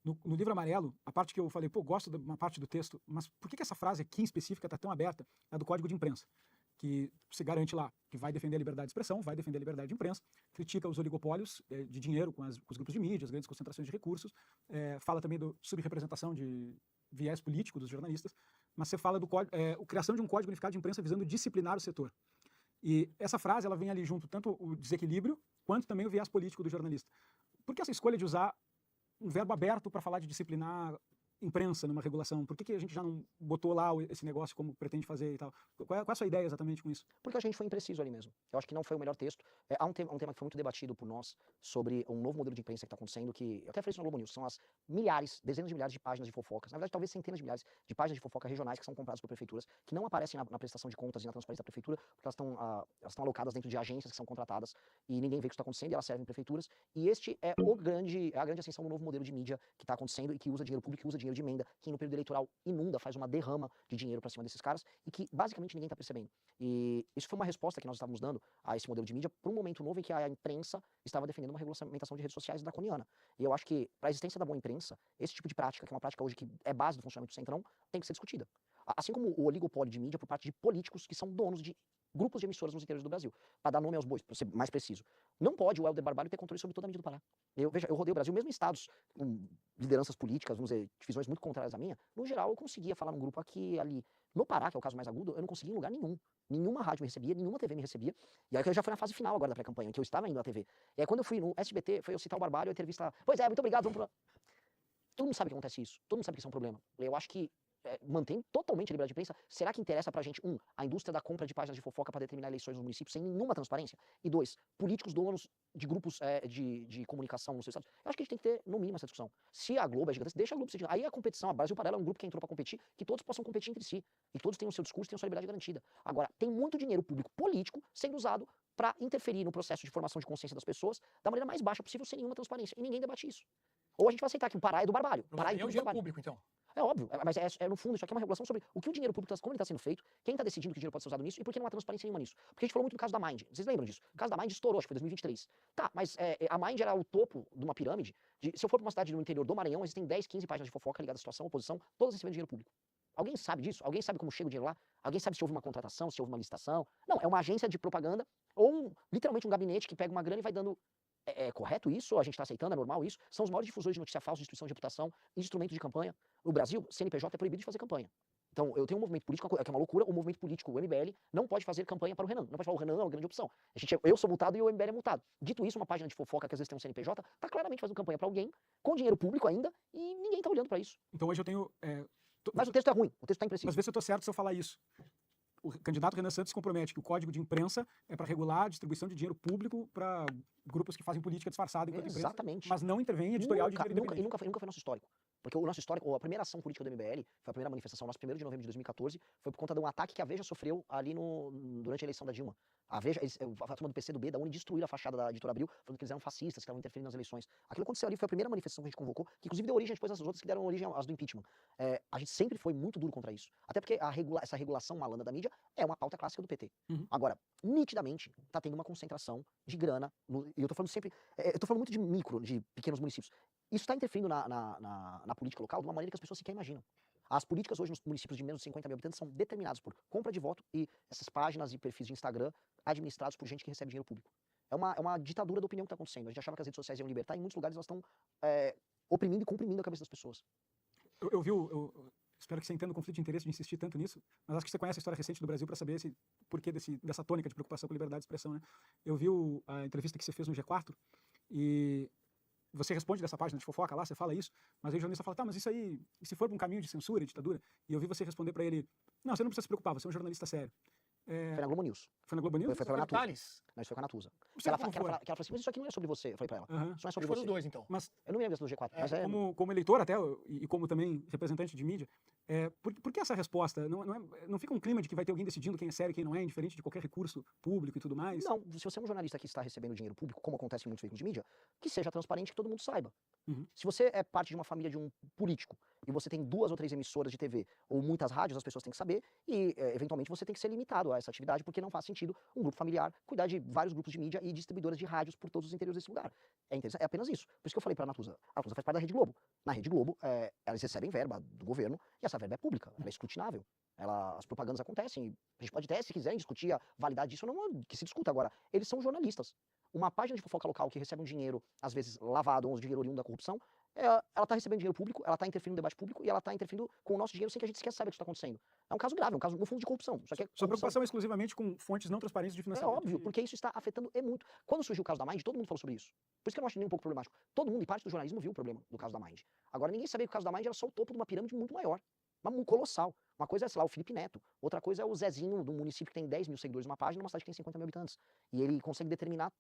No livro amarelo, a parte que eu falei, gosto de uma parte do texto, mas por que essa frase aqui em específica está tão aberta? É a do Código de Imprensa, que se garante lá que vai defender a liberdade de expressão, vai defender a liberdade de imprensa, critica os oligopólios de dinheiro com os grupos de mídia, as grandes concentrações de recursos, fala também da subrepresentação de viés político dos jornalistas, mas você fala a criação de um código unificado de imprensa visando disciplinar o setor. E essa frase, ela vem ali junto tanto o desequilíbrio, quanto também o viés político do jornalista. Por que essa escolha de usar um verbo aberto para falar de disciplinar imprensa numa regulação? Por que a gente já não botou lá esse negócio como pretende fazer e tal? Qual é a sua ideia exatamente com isso? Porque a gente foi impreciso ali mesmo. Eu acho que não foi o melhor texto. Há um tema que foi muito debatido por nós sobre um novo modelo de imprensa que está acontecendo, que eu até falei isso no Globo News, são as dezenas de milhares de páginas de fofocas, na verdade talvez centenas de milhares de páginas de fofoca regionais que são compradas por prefeituras, que não aparecem na prestação de contas e na transparência da prefeitura, porque elas estão alocadas dentro de agências que são contratadas e ninguém vê o que está acontecendo e elas servem em prefeituras. E este é a grande ascensão do novo modelo de mídia que está acontecendo e que usa dinheiro público, que usa dinheiro de emenda, que no período eleitoral inunda, faz uma derrama de dinheiro para cima desses caras e que basicamente ninguém está percebendo. E isso foi uma resposta que nós estávamos dando a esse modelo de mídia para um momento novo em que a imprensa estava defendendo uma regulamentação de redes sociais draconiana. E eu acho que, para a existência da boa imprensa, esse tipo de prática, que é uma prática hoje que é base do funcionamento do Centrão, tem que ser discutida. Assim como o oligopólio de mídia por parte de políticos que são donos de grupos de emissoras nos interiores do Brasil. Para dar nome aos bois, para ser mais preciso. Não pode o Helder Barbalho ter controle sobre toda a mídia do Pará. Eu rodei o Brasil, mesmo em estados com lideranças políticas, vamos dizer, divisões muito contrárias à minha, no geral eu conseguia falar num grupo aqui, ali. No Pará, que é o caso mais agudo, eu não conseguia em lugar nenhum. Nenhuma rádio me recebia, nenhuma TV me recebia. E aí eu já foi na fase final agora da pré-campanha, em que eu estava indo à TV. E aí quando eu fui no SBT, foi eu citar o Barbalho, a entrevista, pois é, muito obrigado, vamos pro... Todo mundo sabe que acontece isso, todo mundo sabe que isso é um problema. Eu acho que mantém totalmente a liberdade de imprensa. Será que interessa pra gente, a indústria da compra de páginas de fofoca para determinar eleições nos municípios sem nenhuma transparência? E dois, políticos donos de grupos de comunicação nos seus estados? Eu acho que a gente tem que ter, no mínimo, essa discussão. Se a Globo é gigante, deixa a Globo ser gigante. Aí a competição, a Brasil Paralelo é um grupo que entrou para competir, que todos possam competir entre si. E todos tenham o seu discurso, tenham a sua liberdade garantida. Agora, tem muito dinheiro público político sendo usado para interferir no processo de formação de consciência das pessoas da maneira mais baixa possível, sem nenhuma transparência. E ninguém debate isso. Ou a gente vai aceitar que o Pará é do Barbalho. Pará é o dinheiro público, então. É óbvio, mas no fundo isso aqui é uma regulação sobre o que o dinheiro público, como ele está sendo feito, quem está decidindo que o dinheiro pode ser usado nisso e por que não há transparência nenhuma nisso. Porque a gente falou muito do caso da Mind, vocês lembram disso? O caso da Mind estourou, acho que foi 2023. Tá, mas a Mind era o topo de uma pirâmide. Se eu for para uma cidade no interior do Maranhão, existem 10, 15 páginas de fofoca ligadas à situação, oposição, todas recebendo dinheiro público. Alguém sabe disso? Alguém sabe como chega o dinheiro lá? Alguém sabe se houve uma contratação, se houve uma licitação? Não, é uma agência de propaganda ou literalmente um gabinete que pega uma grana e vai dando... É correto isso? A gente está aceitando? É normal isso? São os maiores difusores de notícia falsa, destruição de reputação, instrumento de campanha. No Brasil, CNPJ é proibido de fazer campanha. Então, eu tenho um movimento político, que é uma loucura, o movimento político, o MBL, não pode fazer campanha para o Renan. Não pode falar, o Renan é uma grande opção. Eu sou multado e o MBL é multado. Dito isso, uma página de fofoca que às vezes tem um CNPJ, está claramente fazendo campanha para alguém, com dinheiro público ainda, e ninguém está olhando para isso. Então hoje eu tenho... Mas o texto é ruim, o texto está impreciso. Mas vê se eu estou certo se eu falar isso. O candidato Renan Santos se compromete que o código de imprensa é para regular a distribuição de dinheiro público para grupos que fazem política disfarçada enquanto imprensa, Exatamente. mas não intervém em editorial de dinheiro nunca independente. foi nosso histórico. Porque o nosso histórico, a primeira ação política do MBL, foi a primeira manifestação, nosso 1º de novembro de 2014, foi por conta de um ataque que a Veja sofreu ali durante a eleição da Dilma. A Veja, a turma do PCdoB, da UNE, destruíram a fachada da Editora Abril, falando que eles eram fascistas, que estavam interferindo nas eleições. Aquilo aconteceu ali, foi a primeira manifestação que a gente convocou, que inclusive deu origem depois às outras que deram origem às do impeachment. A gente sempre foi muito duro contra isso. Até porque essa regulação malandra da mídia é uma pauta clássica do PT. Agora, nitidamente, tá tendo uma concentração de grana, e eu tô falando sempre, eu tô falando muito de pequenos municípios. Isso está interferindo na política local de uma maneira que as pessoas sequer imaginam. As políticas hoje nos municípios de menos de 50 mil habitantes são determinadas por compra de voto e essas páginas e perfis de Instagram administrados por gente que recebe dinheiro público. É uma ditadura da opinião que está acontecendo. A gente achava que as redes sociais iam libertar, e em muitos lugares elas estão oprimindo e comprimindo a cabeça das pessoas. Eu espero que você entenda o conflito de interesse de insistir tanto nisso, mas acho que você conhece a história recente do Brasil para saber esse porquê dessa tônica de preocupação com liberdade de expressão, né? Eu vi a entrevista que você fez no G4 e você responde dessa página de fofoca lá, você fala isso, mas aí o jornalista fala, tá, mas isso aí, e se for pra um caminho de censura, ditadura? E eu vi você responder pra ele, não, você não precisa se preocupar, você é um jornalista sério. Foi na Globo News. Foi na Globo News? Foi pela Natuza. Detalhes. Não, isso foi com a Natuza. Você Ela como falou foi? assim, mas isso aqui não é sobre você. Eu falei pra ela, isso não é sobre Foram você. os dois, então. Mas Eu não me lembro desse do G4, mas como eleitor até, e como também representante de mídia, por que essa resposta? Não fica um clima de que vai ter alguém decidindo quem é sério e quem não é, indiferente de qualquer recurso público e tudo mais? Não, se você é um jornalista que está recebendo dinheiro público, como acontece em muitos veículos de mídia, que seja transparente, que todo mundo saiba. Se você é parte de uma família de um político e você tem 2 ou 3 emissoras de TV ou muitas rádios, as pessoas têm que saber e, eventualmente, você tem que ser limitado a essa atividade, porque não faz sentido um grupo familiar cuidar de vários grupos de mídia e distribuidoras de rádios por todos os interiores desse lugar. É apenas isso. Por isso que eu falei para a Natuza. A Natuza faz parte da Rede Globo. Na Rede Globo, elas recebem verba do governo e essa verba é pública, ela é escrutinável. As propagandas acontecem, a gente pode até, se quiserem, discutir a validade disso ou não, que se discuta. Agora, eles são jornalistas. Uma página de fofoca local que recebe um dinheiro, às vezes lavado, ou um dinheiro oriundo da corrupção, ela está recebendo dinheiro público, ela está interferindo no debate público e ela está interferindo com o nosso dinheiro sem que a gente sequer saiba o que está acontecendo. É um caso grave, é um caso, no fundo, de corrupção. Só que Sua preocupação é exclusivamente com fontes não transparentes de é financiamento? óbvio, porque isso está afetando muito. Quando surgiu o caso da Mind, todo mundo falou sobre isso. Por isso que eu não acho nem um pouco problemático. Todo mundo, e parte do jornalismo, viu o problema do caso da Mind. Agora, ninguém sabia que o caso da Mind era só o topo de uma pirâmide muito maior. Uma colossal. Uma coisa é, sei lá, o Felipe Neto. Outra coisa é o Zezinho, de um município que tem 10 mil seguidores numa página, numa cidade que tem 50 mil habitantes. E ele consegue determinar,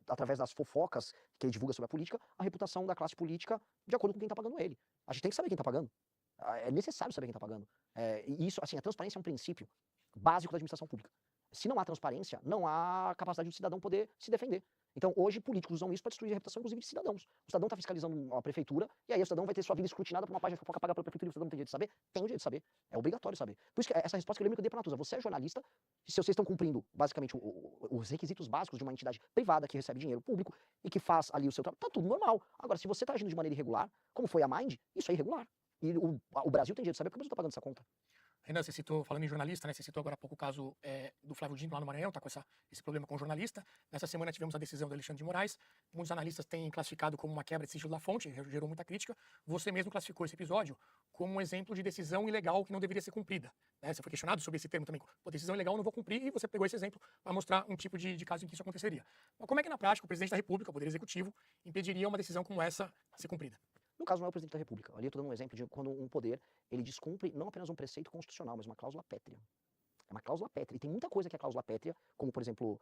através das fofocas que ele divulga sobre a política, a reputação da classe política de acordo com quem está pagando ele. A gente tem que saber quem está pagando. É necessário saber quem está pagando. E isso, assim, a transparência é um princípio básico da administração pública. Se não há transparência, não há capacidade do cidadão poder se defender. Então, hoje, políticos usam isso para destruir a reputação, inclusive, de cidadãos. O cidadão está fiscalizando a prefeitura, e aí o cidadão vai ter sua vida escrutinada por uma página de fofoca paga pela prefeitura, e o cidadão não tem direito de saber? Tem o direito de saber. É obrigatório saber. Por isso que essa resposta que eu lembro que eu dei para a Natuza, você é jornalista, se vocês estão cumprindo, basicamente, os requisitos básicos de uma entidade privada que recebe dinheiro público e que faz ali o seu trabalho, tá tudo normal. Agora, se você está agindo de maneira irregular, como foi a Mind, isso é irregular. E o Brasil tem direito de saber porque o Brasil está pagando essa conta. Renan, você citou, falando em jornalista, né? Você citou agora há pouco o caso do Flávio Dino lá no Maranhão, tá com esse problema com o jornalista. Nessa semana tivemos a decisão do Alexandre de Moraes. Muitos analistas têm classificado como uma quebra de sigilo da fonte, gerou muita crítica. Você mesmo classificou esse episódio como um exemplo de decisão ilegal que não deveria ser cumprida. Né? Você foi questionado sobre esse termo também. Pô, decisão ilegal eu não vou cumprir, e você pegou esse exemplo para mostrar um tipo de caso em que isso aconteceria. Mas como é que na prática o presidente da República, o Poder Executivo, impediria uma decisão como essa ser cumprida? No caso, não é o presidente da República. Ali eu estou dando um exemplo de quando um poder, ele descumpre não apenas um preceito constitucional, mas uma cláusula pétrea. É uma cláusula pétrea. E tem muita coisa que é cláusula pétrea, como, por exemplo,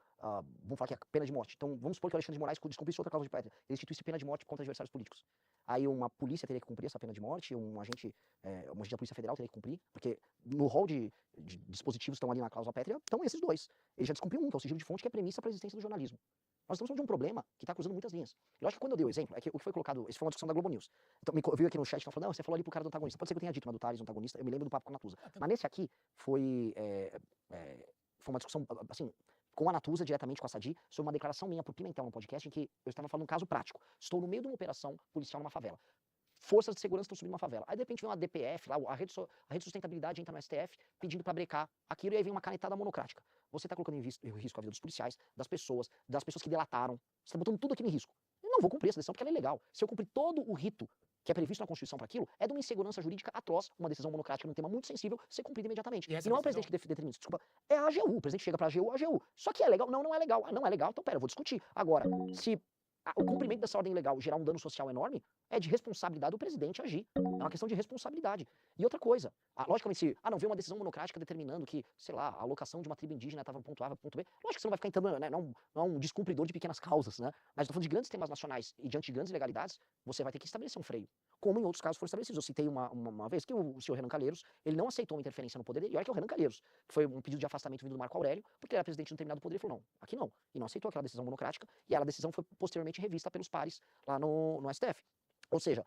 vamos falar que é a pena de morte. Então, vamos supor que o Alexandre de Moraes descumprisse outra cláusula de pétrea. Ele instituísse pena de morte contra adversários políticos. Aí uma polícia teria que cumprir essa pena de morte, um agente da Polícia Federal teria que cumprir, porque no rol de dispositivos que estão ali na cláusula pétrea, estão esses dois. Ele já descumpriu um, que é o sigilo de fonte, que é a premissa para a existência do jornalismo. Nós estamos falando de um problema que está cruzando muitas linhas. Eu acho que quando eu dei o exemplo, o que foi colocado, isso foi uma discussão da Globo News. Então, eu vi aqui no chat, falando, não, você falou ali pro cara do antagonista. Pode ser que eu tenha dito, mas do Thales, do antagonista, eu me lembro do papo com a Natuza. Mas nesse aqui, foi uma discussão, assim, com a Natuza, diretamente com a Sadi, sobre uma declaração minha pro Pimentel no podcast, em que eu estava falando um caso prático. Estou no meio de uma operação policial numa favela. Forças de segurança estão subindo uma favela. Aí, de repente, vem uma DPF, lá, a rede de sustentabilidade entra no STF, pedindo para brecar aquilo, e aí vem uma canetada monocrática. Você está colocando em risco a vida dos policiais, das pessoas que delataram. Você está botando tudo aqui em risco. Eu não vou cumprir essa decisão porque ela é ilegal. Se eu cumprir todo o rito que é previsto na Constituição para aquilo, é de uma insegurança jurídica atroz, uma decisão monocrática num tema muito sensível, ser cumprida imediatamente. E não é o presidente que determina isso, desculpa. É a AGU. O presidente chega para a AGU. Só que é legal? Não, não é legal. Ah, não é legal? Então, pera, eu vou discutir. Agora, se o cumprimento dessa ordem legal gerar um dano social enorme, É de responsabilidade do presidente agir. É uma questão de responsabilidade. E outra coisa, logicamente, se não veio uma decisão monocrática determinando que, sei lá, a alocação de uma tribo indígena estava no ponto A, para ponto B, lógico que você não vai ficar entrando, né? Não é um descumpridor de pequenas causas, né? Mas estou falando de grandes temas nacionais e diante de grandes ilegalidades, você vai ter que estabelecer um freio. Como em outros casos foram estabelecidos. Eu citei uma vez que o senhor Renan Calheiros, ele não aceitou uma interferência no poder dele, e olha que é o Renan Calheiros, que foi um pedido de afastamento vindo do Marco Aurélio, porque ele era presidente de um determinado poder, ele falou, não, aqui não. E não aceitou aquela decisão monocrática, e a decisão foi posteriormente revista pelos pares lá no STF. Ou seja,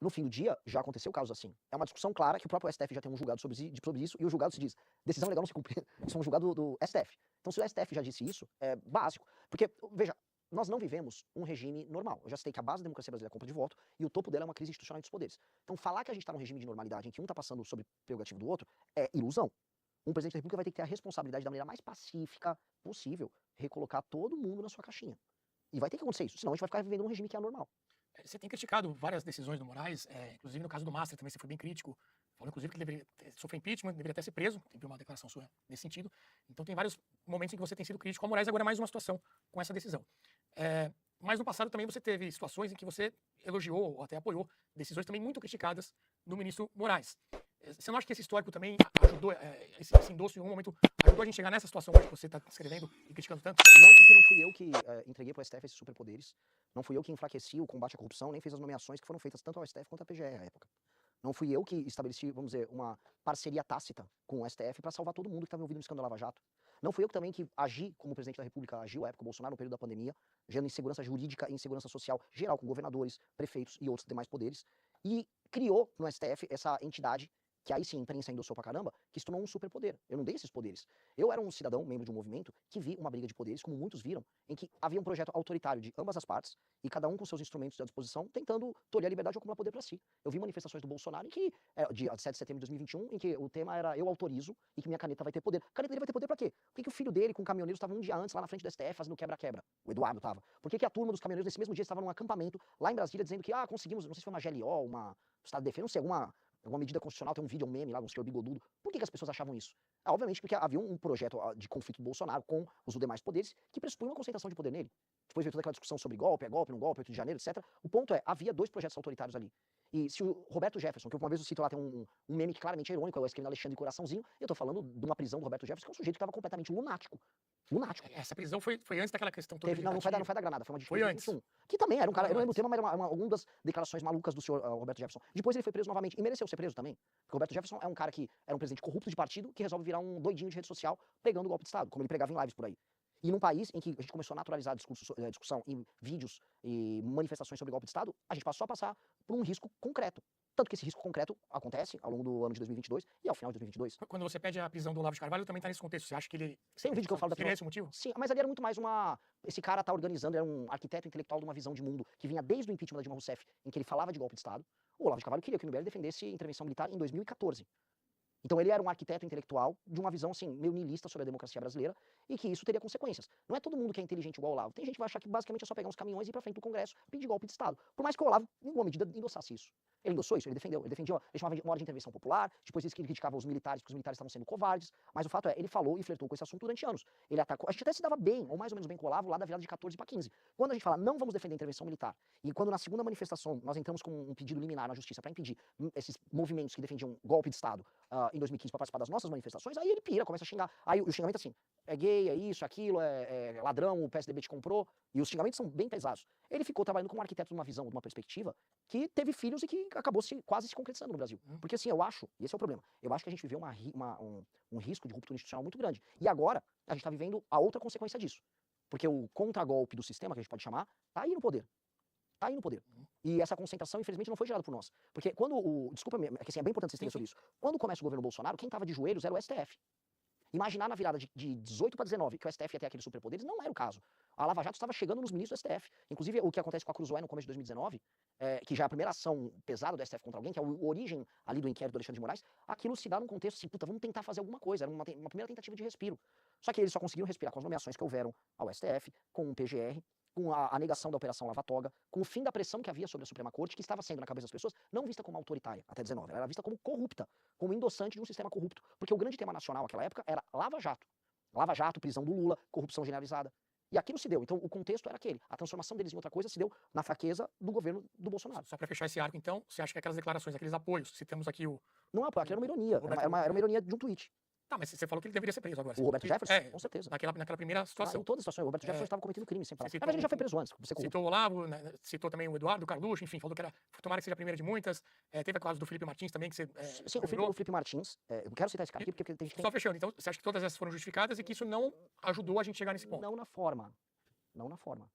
no fim do dia, já aconteceu casos assim. É uma discussão clara que o próprio STF já tem um julgado sobre isso, e o julgado se diz, decisão legal não se cumpre. Isso é um julgado do STF. Então, se o STF já disse isso, é básico. Porque, veja, nós não vivemos um regime normal. Eu já citei que a base da democracia brasileira é a compra de voto, e o topo dela é uma crise institucional dos poderes. Então, falar que a gente está num regime de normalidade em que um está passando sobre prerrogativo do outro é ilusão. Um presidente da República vai ter que ter a responsabilidade da maneira mais pacífica possível, recolocar todo mundo na sua caixinha. E vai ter que acontecer isso, senão a gente vai ficar vivendo um regime que é anormal. Você tem criticado várias decisões do Moraes, inclusive no caso do Master também você foi bem crítico, falou inclusive que ele deveria sofrer impeachment, deveria até ser preso, teve uma declaração sua nesse sentido. Então tem vários momentos em que você tem sido crítico ao Moraes, agora é mais uma situação com essa decisão. Mas no passado também você teve situações em que você elogiou ou até apoiou decisões também muito criticadas do ministro Moraes. Você não acha que esse histórico também ajudou, esse endosso em algum momento ajudou a gente chegar nessa situação hoje que você está escrevendo e criticando tanto? Não, porque não fui eu que entreguei para o STF esses superpoderes, não fui eu que enfraqueci o combate à corrupção, nem fiz as nomeações que foram feitas tanto ao STF quanto à PGR à época. Não fui eu que estabeleci, vamos dizer, uma parceria tácita com o STF para salvar todo mundo que estava envolvido no escândalo Lava Jato. Não fui eu que também que agi como presidente da República, agiu à época do Bolsonaro no período da pandemia, gerando insegurança jurídica e insegurança social geral com governadores, prefeitos e outros demais poderes, e criou no STF essa entidade que aí sim a imprensa endossou pra caramba, que se tornou um superpoder. Eu não dei esses poderes. Eu era um cidadão, membro de um movimento, que vi uma briga de poderes, como muitos viram, em que havia um projeto autoritário de ambas as partes, e cada um com seus instrumentos à disposição, tentando tolher a liberdade de acumular poder para si. Eu vi manifestações do Bolsonaro, em que, de 7 de setembro de 2021, em que o tema era eu autorizo e que minha caneta vai ter poder. A caneta dele vai ter poder pra quê? Por que o filho dele com caminhoneiros estava um dia antes lá na frente do STF fazendo quebra-quebra? O Eduardo estava. Por que a turma dos caminhoneiros nesse mesmo dia estava num acampamento lá em Brasília dizendo que, conseguimos, não sei se foi uma GLO, uma Estado de Defesa, não sei, alguma medida constitucional, tem um vídeo, um meme lá, um senhor bigodudo. Por que as pessoas achavam isso? Obviamente porque havia um projeto de conflito do Bolsonaro com os demais poderes que pressupunha uma concentração de poder nele. Depois veio toda aquela discussão sobre golpe, não golpe, 8 de janeiro, etc. O ponto é, havia 2 projetos autoritários ali. E se o Roberto Jefferson, que uma vez eu cito lá, tem um meme que claramente é irônico, é o escrevendo Alexandre Coraçãozinho, eu tô falando de uma prisão do Roberto Jefferson, que é um sujeito que estava completamente lunático. Lunático. Essa prisão foi antes daquela questão toda. Não foi da Granada, foi uma de Foi antes. 2021. Que também era um cara, eu não lembro o tema, mas era alguma das declarações malucas do senhor Roberto Jefferson. Depois ele foi preso novamente, e mereceu ser preso também. Porque o Roberto Jefferson é um cara que era um presidente corrupto de partido, que resolve virar um doidinho de rede social, pregando o golpe de Estado, como ele pregava em lives por aí. E num país em que a gente começou a naturalizar a discussão em vídeos e manifestações sobre golpe de Estado, a gente passou a passar por um risco concreto. Tanto que esse risco concreto acontece ao longo do ano de 2022 e ao final de 2022. Quando você pede a prisão do Olavo de Carvalho, também está nesse contexto. Você acha que ele... Tem um vídeo que eu falo da... Seria esse o motivo? Sim, mas ali era muito mais esse cara tá organizando, era um arquiteto intelectual de uma visão de mundo que vinha desde o impeachment da Dilma Rousseff, em que ele falava de golpe de Estado. O Olavo de Carvalho queria que o MBL defendesse intervenção militar em 2014. Então ele era um arquiteto intelectual de uma visão assim, meio niilista sobre a democracia brasileira e que isso teria consequências. Não é todo mundo que é inteligente igual o Olavo. Tem gente que vai achar que basicamente é só pegar uns caminhões e ir pra frente do Congresso pedir golpe de Estado. Por mais que o Olavo, em alguma medida, endossasse isso. Ele endossou isso, ele defendia, ele chamava de uma hora de intervenção popular, depois disse que ele criticava os militares, porque os militares estavam sendo covardes, mas o fato é, ele falou e flertou com esse assunto durante anos. Ele atacou, a gente até se dava bem, ou mais ou menos bem com o Olavo, lá da virada de 14 para 15. Quando a gente fala, não vamos defender a intervenção militar, e quando na segunda manifestação nós entramos com um pedido liminar na justiça para impedir esses movimentos que defendiam golpe de Estado em 2015 para participar das nossas manifestações, aí ele pira, começa a xingar. Aí o xingamento assim, é gay, é isso, aquilo, é ladrão, o PSDB te comprou, e os xingamentos são bem pesados. Ele ficou trabalhando como arquiteto de uma visão, de uma perspectiva, que teve filhos e que acabou quase se concretizando no Brasil. Porque assim, eu acho, e esse é o problema, eu acho que a gente viveu um risco de ruptura institucional muito grande. E agora, a gente está vivendo a outra consequência disso. Porque o contragolpe do sistema, que a gente pode chamar, tá aí no poder. Tá aí no poder. E essa concentração, infelizmente, não foi gerada por nós. Porque quando desculpa, é que assim, é bem importante vocês terem sobre isso. Quando começa o governo Bolsonaro, quem estava de joelhos era o STF. Imaginar na virada de 18 para 19 que o STF ia ter aqueles superpoderes, não era o caso. A Lava Jato estava chegando nos ministros do STF. Inclusive, o que acontece com a Cruzoé no começo de 2019, que já é a primeira ação pesada do STF contra alguém, que é a origem ali do inquérito do Alexandre de Moraes, aquilo se dá num contexto assim, puta, vamos tentar fazer alguma coisa. Era uma primeira tentativa de respiro. Só que eles só conseguiram respirar com as nomeações que houveram ao STF, com o PGR, com a negação da Operação Lava Toga, com o fim da pressão que havia sobre a Suprema Corte, que estava sendo, na cabeça das pessoas, não vista como autoritária, até 19, ela era vista como corrupta, como endossante de um sistema corrupto. Porque o grande tema nacional naquela época era Lava Jato. Lava Jato, prisão do Lula, corrupção generalizada. E aqui não se deu. Então, o contexto era aquele. A transformação deles em outra coisa se deu na fraqueza do governo do Bolsonaro. Só para fechar esse arco, então, você acha que aquelas declarações, aqueles apoios, citamos aqui o. Não, aquilo era uma ironia. Era uma ironia de um tweet. Tá, mas você falou que ele deveria ser preso agora. O Roberto Jefferson? É, Com certeza. naquela primeira situação. Em todas as situações. O Roberto Jefferson É. estava cometendo crime sem parar. Você Na verdade, ele já foi citou preso antes. Você corrupto. Citou o Olavo, né, citou também o Eduardo Carluxo, enfim, falou que era. Tomara que seja a primeira de muitas. Teve a caso do Felipe Martins também, que você. Sim, o Felipe Martins. Eu quero citar esse cara aqui porque tem gente que Só fechando, então, você acha que todas essas foram justificadas e que isso não ajudou a gente chegar nesse ponto? Não na forma. Não na forma.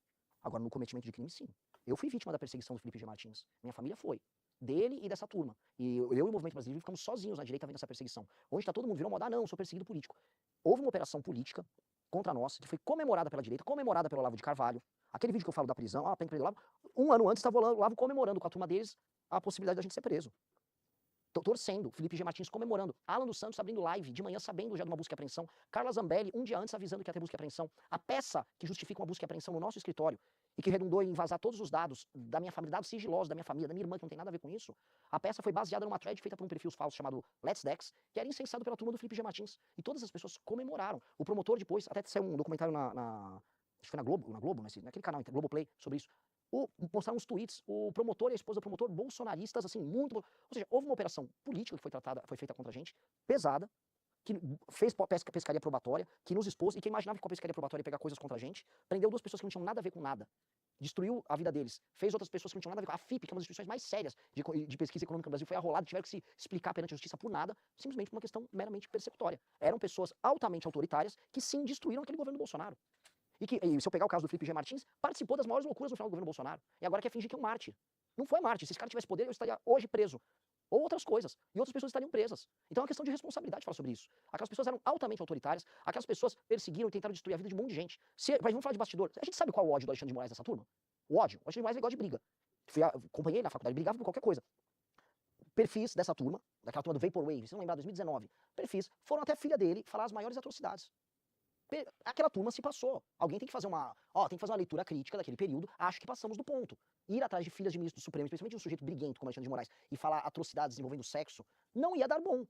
Agora, no cometimento de crime, sim. Eu fui vítima da perseguição do Felipe G. Martins. Minha família foi. Dele e dessa turma. E eu e o Movimento Brasileiro ficamos sozinhos na direita vendo essa perseguição. Hoje tá todo mundo virou moda, não, eu sou perseguido político. Houve uma operação política contra nós, que foi comemorada pela direita, comemorada pelo Olavo de Carvalho. Aquele vídeo que eu falo da prisão, tem que prender o Olavo. Um ano antes estava o Olavo comemorando com a turma deles a possibilidade da gente ser preso. Tô torcendo, Felipe G. Martins comemorando, Alan dos Santos abrindo live de manhã sabendo já de uma busca e apreensão, Carla Zambelli um dia antes avisando que ia ter busca e apreensão, a peça que justifica uma busca e apreensão no nosso escritório e que redundou em vazar todos os dados da minha família, dados sigilosos da minha família, da minha irmã, que não tem nada a ver com isso, a peça foi baseada numa thread feita por um perfil falso chamado Let's Dex, que era incensado pela turma do Felipe G. Martins, e todas as pessoas comemoraram. O promotor depois, até saiu um documentário acho que foi na Globo, naquele canal, Globoplay, sobre isso. Mostraram uns tweets, o promotor e a esposa do promotor bolsonaristas, assim, muito. Ou seja, houve uma operação política que foi feita contra a gente, pesada, que fez pescaria probatória, que nos expôs, e quem imaginava que com a pescaria probatória ia pegar coisas contra a gente, prendeu duas pessoas que não tinham nada a ver com nada. Destruiu a vida deles, fez outras pessoas que não tinham nada a ver com a FIP, que é uma das instituições mais sérias de pesquisa econômica no Brasil, foi arrolada, tiveram que se explicar perante a justiça por nada, simplesmente por uma questão meramente persecutória. Eram pessoas altamente autoritárias que sim destruíram aquele governo do Bolsonaro. E se eu pegar o caso do Felipe G. Martins, participou das maiores loucuras no final do governo Bolsonaro. E agora quer fingir que é um mártir. Não foi mártir. Se esse cara tivesse poder, eu estaria hoje preso. Ou outras coisas. E outras pessoas estariam presas. Então é uma questão de responsabilidade falar sobre isso. Aquelas pessoas eram altamente autoritárias, aquelas pessoas perseguiram e tentaram destruir a vida de um monte de gente. Mas vamos falar de bastidor. A gente sabe qual é o ódio do Alexandre de Moraes dessa turma? O ódio. O Alexandre de Moraes é igual de briga. Acompanhei na faculdade, brigava por qualquer coisa. Perfis dessa turma, daquela turma do Vaporwave, se não lembrar, 2019, perfis, foram até a filha dele falar as maiores atrocidades. Aquela turma se passou. Alguém tem que fazer uma leitura crítica daquele período. Acho que passamos do ponto. Ir atrás de filhas de ministro do Supremo, especialmente um sujeito briguento como Alexandre de Moraes, e falar atrocidades envolvendo sexo, não ia dar bom.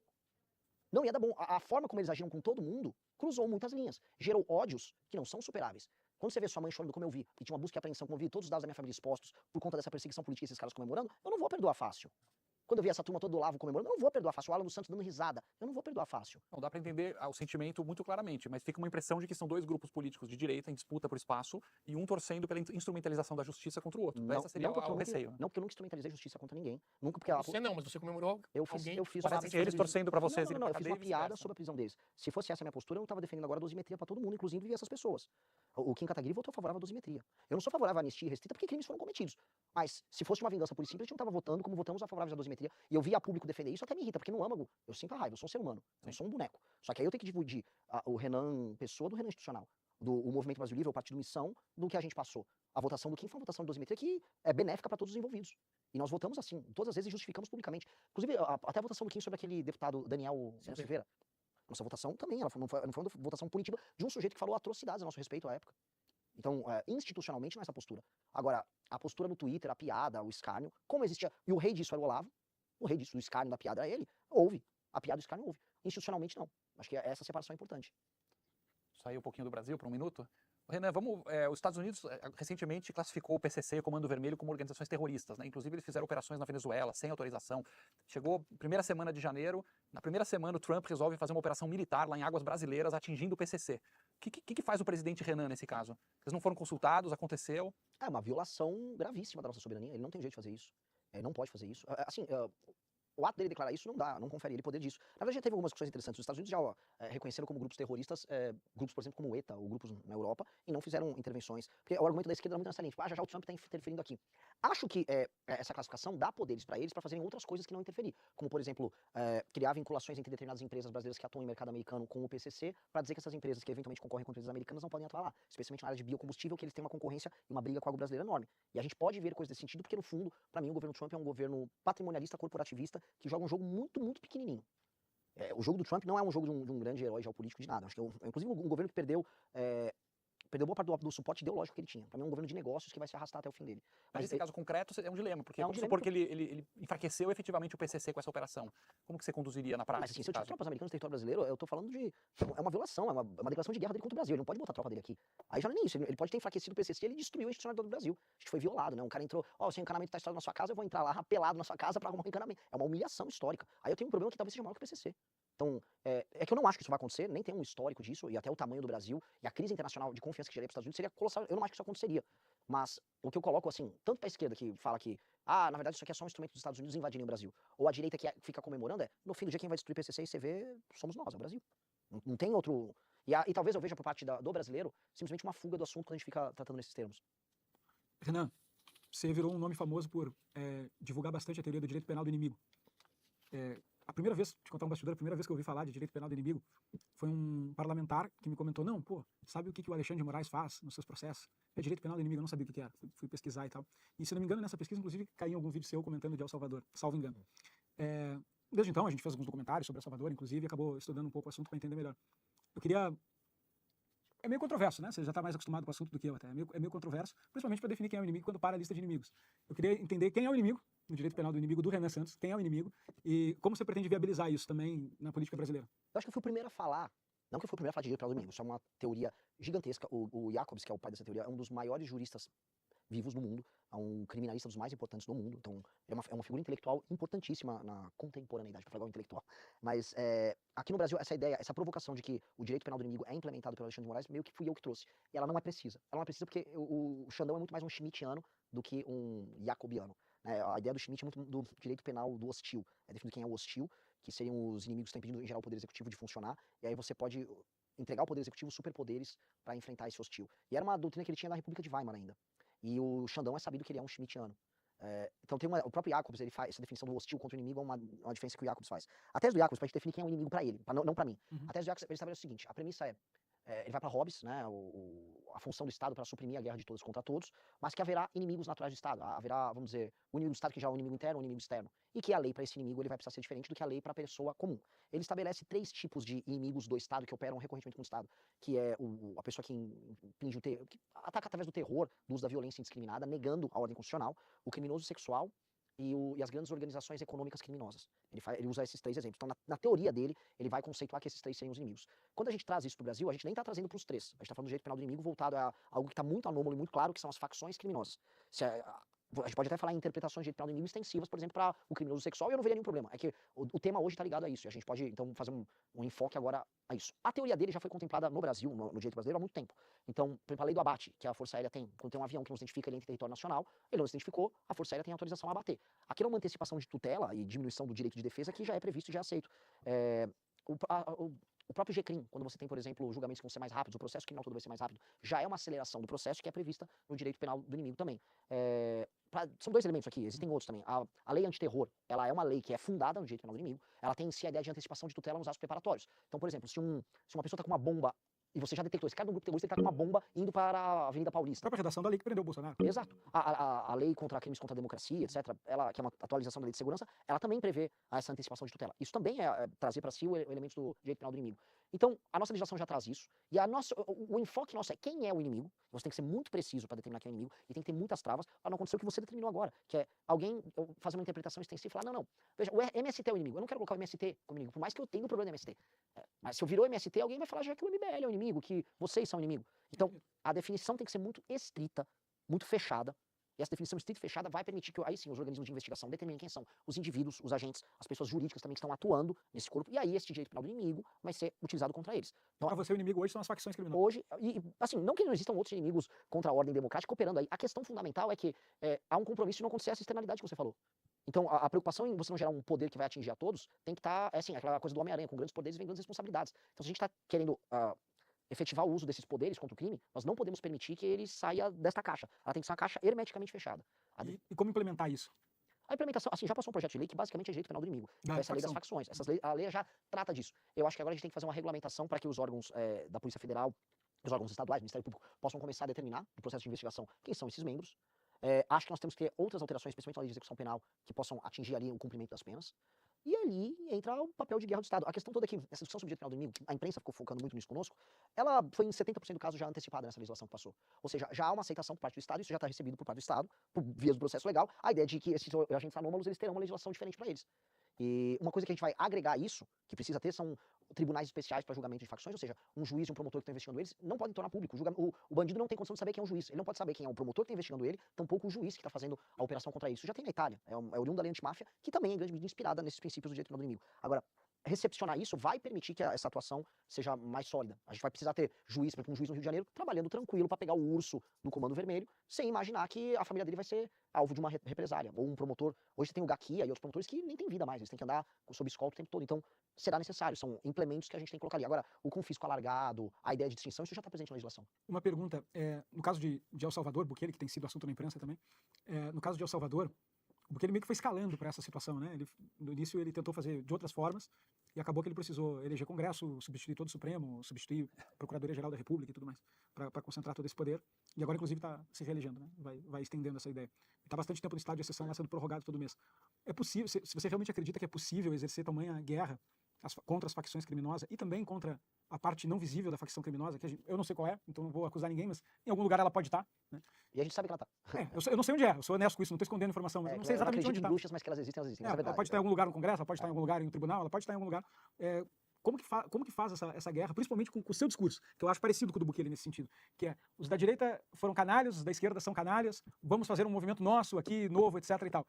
Não ia dar bom. A forma como eles agiram com todo mundo cruzou muitas linhas. Gerou ódios que não são superáveis. Quando você vê sua mãe chorando como eu vi, e tinha uma busca e apreensão, como eu vi todos os dados da minha família expostos por conta dessa perseguição política e esses caras comemorando, eu não vou perdoar fácil. Quando eu vi essa turma toda do Olavo comemorando, eu não vou perdoar fácil. O Alan dos Santos dando risada, eu não vou perdoar fácil. Não dá para entender o sentimento muito claramente, mas fica uma impressão de que são dois grupos políticos de direita em disputa por espaço e um torcendo pela instrumentalização da justiça contra o outro. Não, Essa seria o receio. Não, porque eu nunca instrumentalizei justiça contra ninguém. Nunca, porque Você não, mas você comemorou eu alguém. fiz Parece que eles torcendo para vocês irem Não, eu pra fiz cadeia uma e piada vice-versa. sobre a prisão deles. Se fosse essa a minha postura, eu não estava defendendo agora a dosimetria para todo mundo, inclusive essas pessoas. O Kim Kataguiri votou favorável à dosimetria. Eu não sou favorável à anistia restrita porque crimes foram cometidos. Mas se fosse uma vingança pura e simples, a gente não estava votando como votamos a favorável à dosimetria. E eu vi a público defender isso, até me irrita, porque no âmago eu sinto a raiva, eu sou um ser humano, eu não sou um boneco. Só que aí eu tenho que dividir o Renan Pessoa do Renan Institucional, o Movimento Brasil Livre, o Partido Missão, do que a gente passou. A votação do Kim foi uma votação de dosimetria que é benéfica para todos os envolvidos. E nós votamos assim, todas as vezes justificamos publicamente. Inclusive, até a votação do Kim sobre aquele deputado Daniel Silveira. Nossa votação também, não foi uma votação punitiva de um sujeito que falou atrocidades a nosso respeito à época. Então, institucionalmente, não é essa postura. Agora, a postura no Twitter, a piada, o escárnio, como existia, e o rei disso era o Olavo, o rei disso, do escárnio, da piada era ele, houve. A piada do escárnio houve. Institucionalmente, não. Acho que essa separação é importante. Sair um pouquinho do Brasil por um minuto. Renan, os Estados Unidos recentemente classificou o PCC e o Comando Vermelho como organizações terroristas, né? Inclusive eles fizeram operações na Venezuela sem autorização. Chegou primeira semana de janeiro, na primeira semana o Trump resolve fazer uma operação militar lá em águas brasileiras atingindo o PCC. O que faz o presidente Renan nesse caso? Vocês não foram consultados? Aconteceu? É uma violação gravíssima da nossa soberania. Ele não tem jeito de fazer isso. Ele não pode fazer isso. Assim, o ato dele declarar isso não confere ele poder disso. Na verdade, já teve algumas discussões interessantes. Os Estados Unidos já reconheceram como grupos terroristas, grupos, por exemplo, como o ETA, ou grupos na Europa, e não fizeram intervenções. Porque o argumento da esquerda era muito nessa linha, tipo, já o Trump está interferindo aqui. Acho que essa classificação dá poderes para eles para fazerem outras coisas que não interferir. Como, por exemplo, criar vinculações entre determinadas empresas brasileiras que atuam em mercado americano com o PCC, para dizer que essas empresas que eventualmente concorrem com empresas americanas não podem atuar lá. Especialmente na área de biocombustível, que eles têm uma concorrência e uma briga com a brasileira enorme. E a gente pode ver coisas desse sentido, porque no fundo, para mim, o governo Trump é um governo patrimonialista, corporativista, que joga um jogo muito pequenininho. O jogo do Trump não é um jogo de um grande herói geopolítico de nada. Acho que inclusive um governo que perdeu perdeu boa parte do suporte ideológico que ele tinha. Pra mim é um governo de negócios que vai se arrastar até o fim dele. Mas esse caso concreto é um dilema, porque É um vamos dilema supor que ele enfraqueceu efetivamente o PCC com essa operação. Como que você conduziria na prática Mas assim, esse se eu tiver caso? tropas americanas no território brasileiro, eu tô falando de. É uma violação, é uma declaração de guerra dele contra o Brasil. Ele não pode botar a tropa dele aqui. Aí já não é nem isso. Ele pode ter enfraquecido o PCC e ele destruiu a institucionalidade do Brasil. Acho que foi violado, né? Um cara entrou, ó, seu encanamento tá instalado na sua casa, eu vou entrar lá pelado na sua casa pra arrumar um encanamento. É uma humilhação histórica. Aí eu tenho um problema que talvez seja maior que o PCC. Então, é que eu não acho que isso vai acontecer, nem tem um histórico disso, e até o tamanho do Brasil, e a crise internacional de confiança que geraria para os Estados Unidos seria colossal. Eu não acho que isso aconteceria. Mas o que eu coloco, assim, tanto para a esquerda que fala que, na verdade isso aqui é só um instrumento dos Estados Unidos invadirem o Brasil, ou a direita que fica comemorando, no fim do dia quem vai destruir o PCC e CV somos nós, é o Brasil. Não tem outro. E talvez eu veja por parte do brasileiro simplesmente uma fuga do assunto quando a gente fica tratando nesses termos. Renan, você virou um nome famoso por divulgar bastante a teoria do direito penal do inimigo. A primeira vez, te contar um bastidor, a primeira vez que eu ouvi falar de direito penal do inimigo foi um parlamentar que me comentou, não, pô, sabe o que o Alexandre de Moraes faz nos seus processos? É direito penal do inimigo, eu não sabia o que era, fui pesquisar e tal. E se não me engano, nessa pesquisa, inclusive, caiu em algum vídeo seu comentando de El Salvador, salvo engano. Desde então, a gente fez alguns documentários sobre El Salvador, inclusive, e acabou estudando um pouco o assunto para entender melhor. Eu queria... É meio controverso, né? Você já está mais acostumado com o assunto do que eu até. É meio controverso, principalmente para definir quem é o inimigo quando para a lista de inimigos. Eu queria entender quem é o inimigo, no direito penal do inimigo do Renan Santos, quem é o inimigo, e como você pretende viabilizar isso também na política brasileira. Eu acho que eu fui o primeiro a falar, não que eu fui o primeiro a falar de direito penal do inimigo, isso é uma teoria gigantesca. O Jacobs, que é o pai dessa teoria, é um dos maiores juristas vivos no mundo, é um criminalista dos mais importantes do mundo, então é uma figura intelectual importantíssima na contemporaneidade, para falar igual intelectual. Mas aqui no Brasil, essa ideia, essa provocação de que o direito penal do inimigo é implementado pelo Alexandre de Moraes, meio que fui eu que trouxe. E ela não é precisa. Ela não é precisa porque o Xandão é muito mais um schmittiano do que um jacobiano. A ideia do Schmitt é muito do direito penal do hostil. É definido quem é o hostil, que seriam os inimigos que estão impedindo, em geral, o poder executivo de funcionar, e aí você pode entregar ao poder executivo superpoderes para enfrentar esse hostil. E era uma doutrina que ele tinha na República de Weimar ainda. E o Xandão é sabido que ele é um schmittiano. Então tem o próprio Jacobs, ele faz essa definição do hostil contra o inimigo, é uma diferença que o Jacobs faz. A tese do Jacobs, pra gente definir quem é o inimigo para ele, não para mim. A tese do Jacobs, ele estabelece o seguinte, a premissa ele vai para Hobbes, né, a função do Estado para suprimir a guerra de todos contra todos, mas que haverá inimigos naturais do Estado. Haverá, vamos dizer, o inimigo do Estado que já é um inimigo interno, um inimigo externo. E que a lei para esse inimigo ele vai precisar ser diferente do que a lei para a pessoa comum. Ele estabelece 3 tipos de inimigos do Estado que operam recorrentemente com o Estado, que é a pessoa que impinge que ataca através do terror, do uso da violência indiscriminada, negando a ordem constitucional, o criminoso sexual e as grandes organizações econômicas criminosas. Ele usa esses 3 exemplos. Então, na teoria dele, ele vai conceituar que esses 3 seriam os inimigos. Quando a gente traz isso para o Brasil, a gente nem está trazendo para os 3. A gente está falando do direito penal do inimigo voltado a algo que está muito anômalo e muito claro, que são as facções criminosas. A gente pode até falar em interpretações de direito penal do inimigo extensivas, por exemplo, para o criminoso sexual, e eu não veria nenhum problema. É que o tema hoje está ligado a isso, e a gente pode, então, fazer um enfoque agora a isso. A teoria dele já foi contemplada no Brasil, no direito brasileiro, há muito tempo. Então, por exemplo, a lei do abate, que a Força Aérea tem, quando tem um avião que não se identifica ele entre território nacional, ele não se identificou, a Força Aérea tem autorização a abater. Aquilo é uma antecipação de tutela e diminuição do direito de defesa que já é previsto e já é aceito. O próprio GCRIM, quando você tem, por exemplo, julgamentos que vão ser mais rápidos, o processo criminal todo vai ser mais rápido, já é uma aceleração do processo que é prevista no direito penal do inimigo também. São 2 elementos aqui, existem outros também. A lei antiterror, ela é uma lei que é fundada no direito penal do inimigo, ela tem em si a ideia de antecipação de tutela nos atos preparatórios. Então, por exemplo, se uma pessoa está com uma bomba e você já detectou, esse cara de um grupo terrorista está com uma bomba indo para a Avenida A Paulista. própria redação da lei que prendeu o Bolsonaro. Exato. A lei contra crimes contra a democracia, etc., que é uma atualização da lei de segurança, ela também prevê essa antecipação de tutela. Isso também é trazer para si o elemento do direito penal do inimigo. Então, a nossa legislação já traz isso, e o enfoque nosso é quem é o inimigo. Você tem que ser muito preciso para determinar quem é o inimigo, e tem que ter muitas travas para não acontecer o que você determinou agora, que é alguém fazer uma interpretação extensiva e falar, não, veja, o MST é o inimigo, eu não quero colocar o MST como inimigo, por mais que eu tenha um problema do MST. Mas se eu virou MST, alguém vai falar já que o MBL é o inimigo, que vocês são o inimigo. Então, a definição tem que ser muito estrita, muito fechada. E essa definição estrita e fechada vai permitir que, aí sim, os organismos de investigação determinem quem são os indivíduos, os agentes, as pessoas jurídicas também que estão atuando nesse corpo, e aí esse direito penal do inimigo vai ser utilizado contra eles. Então, Para você, o inimigo hoje são as facções criminosas. hoje, assim, não que não existam outros inimigos contra a ordem democrática operando aí, a questão fundamental é que há um compromisso de não acontecer essa externalidade que você falou. Então, a preocupação em você não gerar um poder que vai atingir a todos tem que estar, assim, aquela coisa do Homem-Aranha, com grandes poderes vem grandes responsabilidades. Então, se a gente está querendo efetivar o uso desses poderes contra o crime, nós não podemos permitir que ele saia desta caixa. Ela tem que ser uma caixa hermeticamente fechada. E como implementar isso? A implementação, assim, já passou um projeto de lei que basicamente é direito penal do inimigo. Essa lei das facções. A lei já trata disso. Eu acho que agora a gente tem que fazer uma regulamentação para que os órgãos da Polícia Federal, os órgãos estaduais, Ministério Público, possam começar a determinar, no processo de investigação, quem são esses membros. Acho que nós temos que ter outras alterações, especialmente na lei de execução penal, que possam atingir ali o cumprimento das penas. E ali entra o papel de guerra do Estado. A questão toda aqui, essa discussão sobre o direito penal do inimigo, a imprensa ficou focando muito nisso conosco, ela foi em 70% do caso já antecipada nessa legislação que passou. Ou seja, já há uma aceitação por parte do Estado, isso já está recebido por parte do Estado, por vias do processo legal, a ideia de que esses agentes anômalos eles terão uma legislação diferente para eles. E uma coisa que a gente vai agregar a isso, que precisa ter, são tribunais especiais para julgamento de facções, ou seja, um juiz e um promotor que estão investigando eles não podem tornar público. O bandido não tem condição de saber quem é o juiz. Ele não pode saber quem é o promotor que está investigando ele, tampouco o juiz que está fazendo a operação contra ele. Isso já tem na Itália. É oriundo da lei antimáfia, que também é em grande medida inspirada nesses princípios do direito penal do inimigo. Agora, recepcionar isso vai permitir que essa atuação seja mais sólida. A gente vai precisar ter juiz, por exemplo, um juiz no Rio de Janeiro, trabalhando tranquilo para pegar o urso no Comando Vermelho, sem imaginar que a família dele vai ser alvo de uma represália. Ou um promotor, hoje tem o Gaquia e outros promotores que nem tem vida mais, eles têm que andar sob escolta o tempo todo. Então, será necessário, são implementos que a gente tem que colocar ali. Agora, o confisco alargado, a ideia de distinção, isso já está presente na legislação. Uma pergunta, no caso de El Salvador, Bukele, que tem sido assunto na imprensa também, no caso de El Salvador, o Bukele meio que foi escalando para essa situação, né? No início ele tentou fazer de outras formas e acabou que ele precisou eleger Congresso, substituir todo o Supremo, substituir a Procuradoria-Geral da República e tudo mais, para concentrar todo esse poder. E agora, inclusive, está se reelegendo, né? Vai estendendo essa ideia. Está bastante tempo no estado de exceção, lá sendo prorrogado todo mês. É possível, se você realmente acredita que é possível exercer tamanha guerra contra as facções criminosas e também contra a parte não visível da facção criminosa, que eu não sei qual é, então não vou acusar ninguém, mas em algum lugar ela pode estar. Né? E a gente sabe que ela está. Eu não sei onde é, eu sou honesto com isso, não estou escondendo informação, mas eu não sei exatamente onde está. Bruxas, mas que elas existem, isso é verdade. Ela pode estar em algum lugar no Congresso, ela pode estar em algum lugar em um tribunal, ela pode estar em algum lugar. Como que faz essa guerra, principalmente com o seu discurso, que eu acho parecido com o do Bukele nesse sentido, que é, os da direita foram canalhas, os da esquerda são canalhas, vamos fazer um movimento nosso aqui, novo, etc e tal.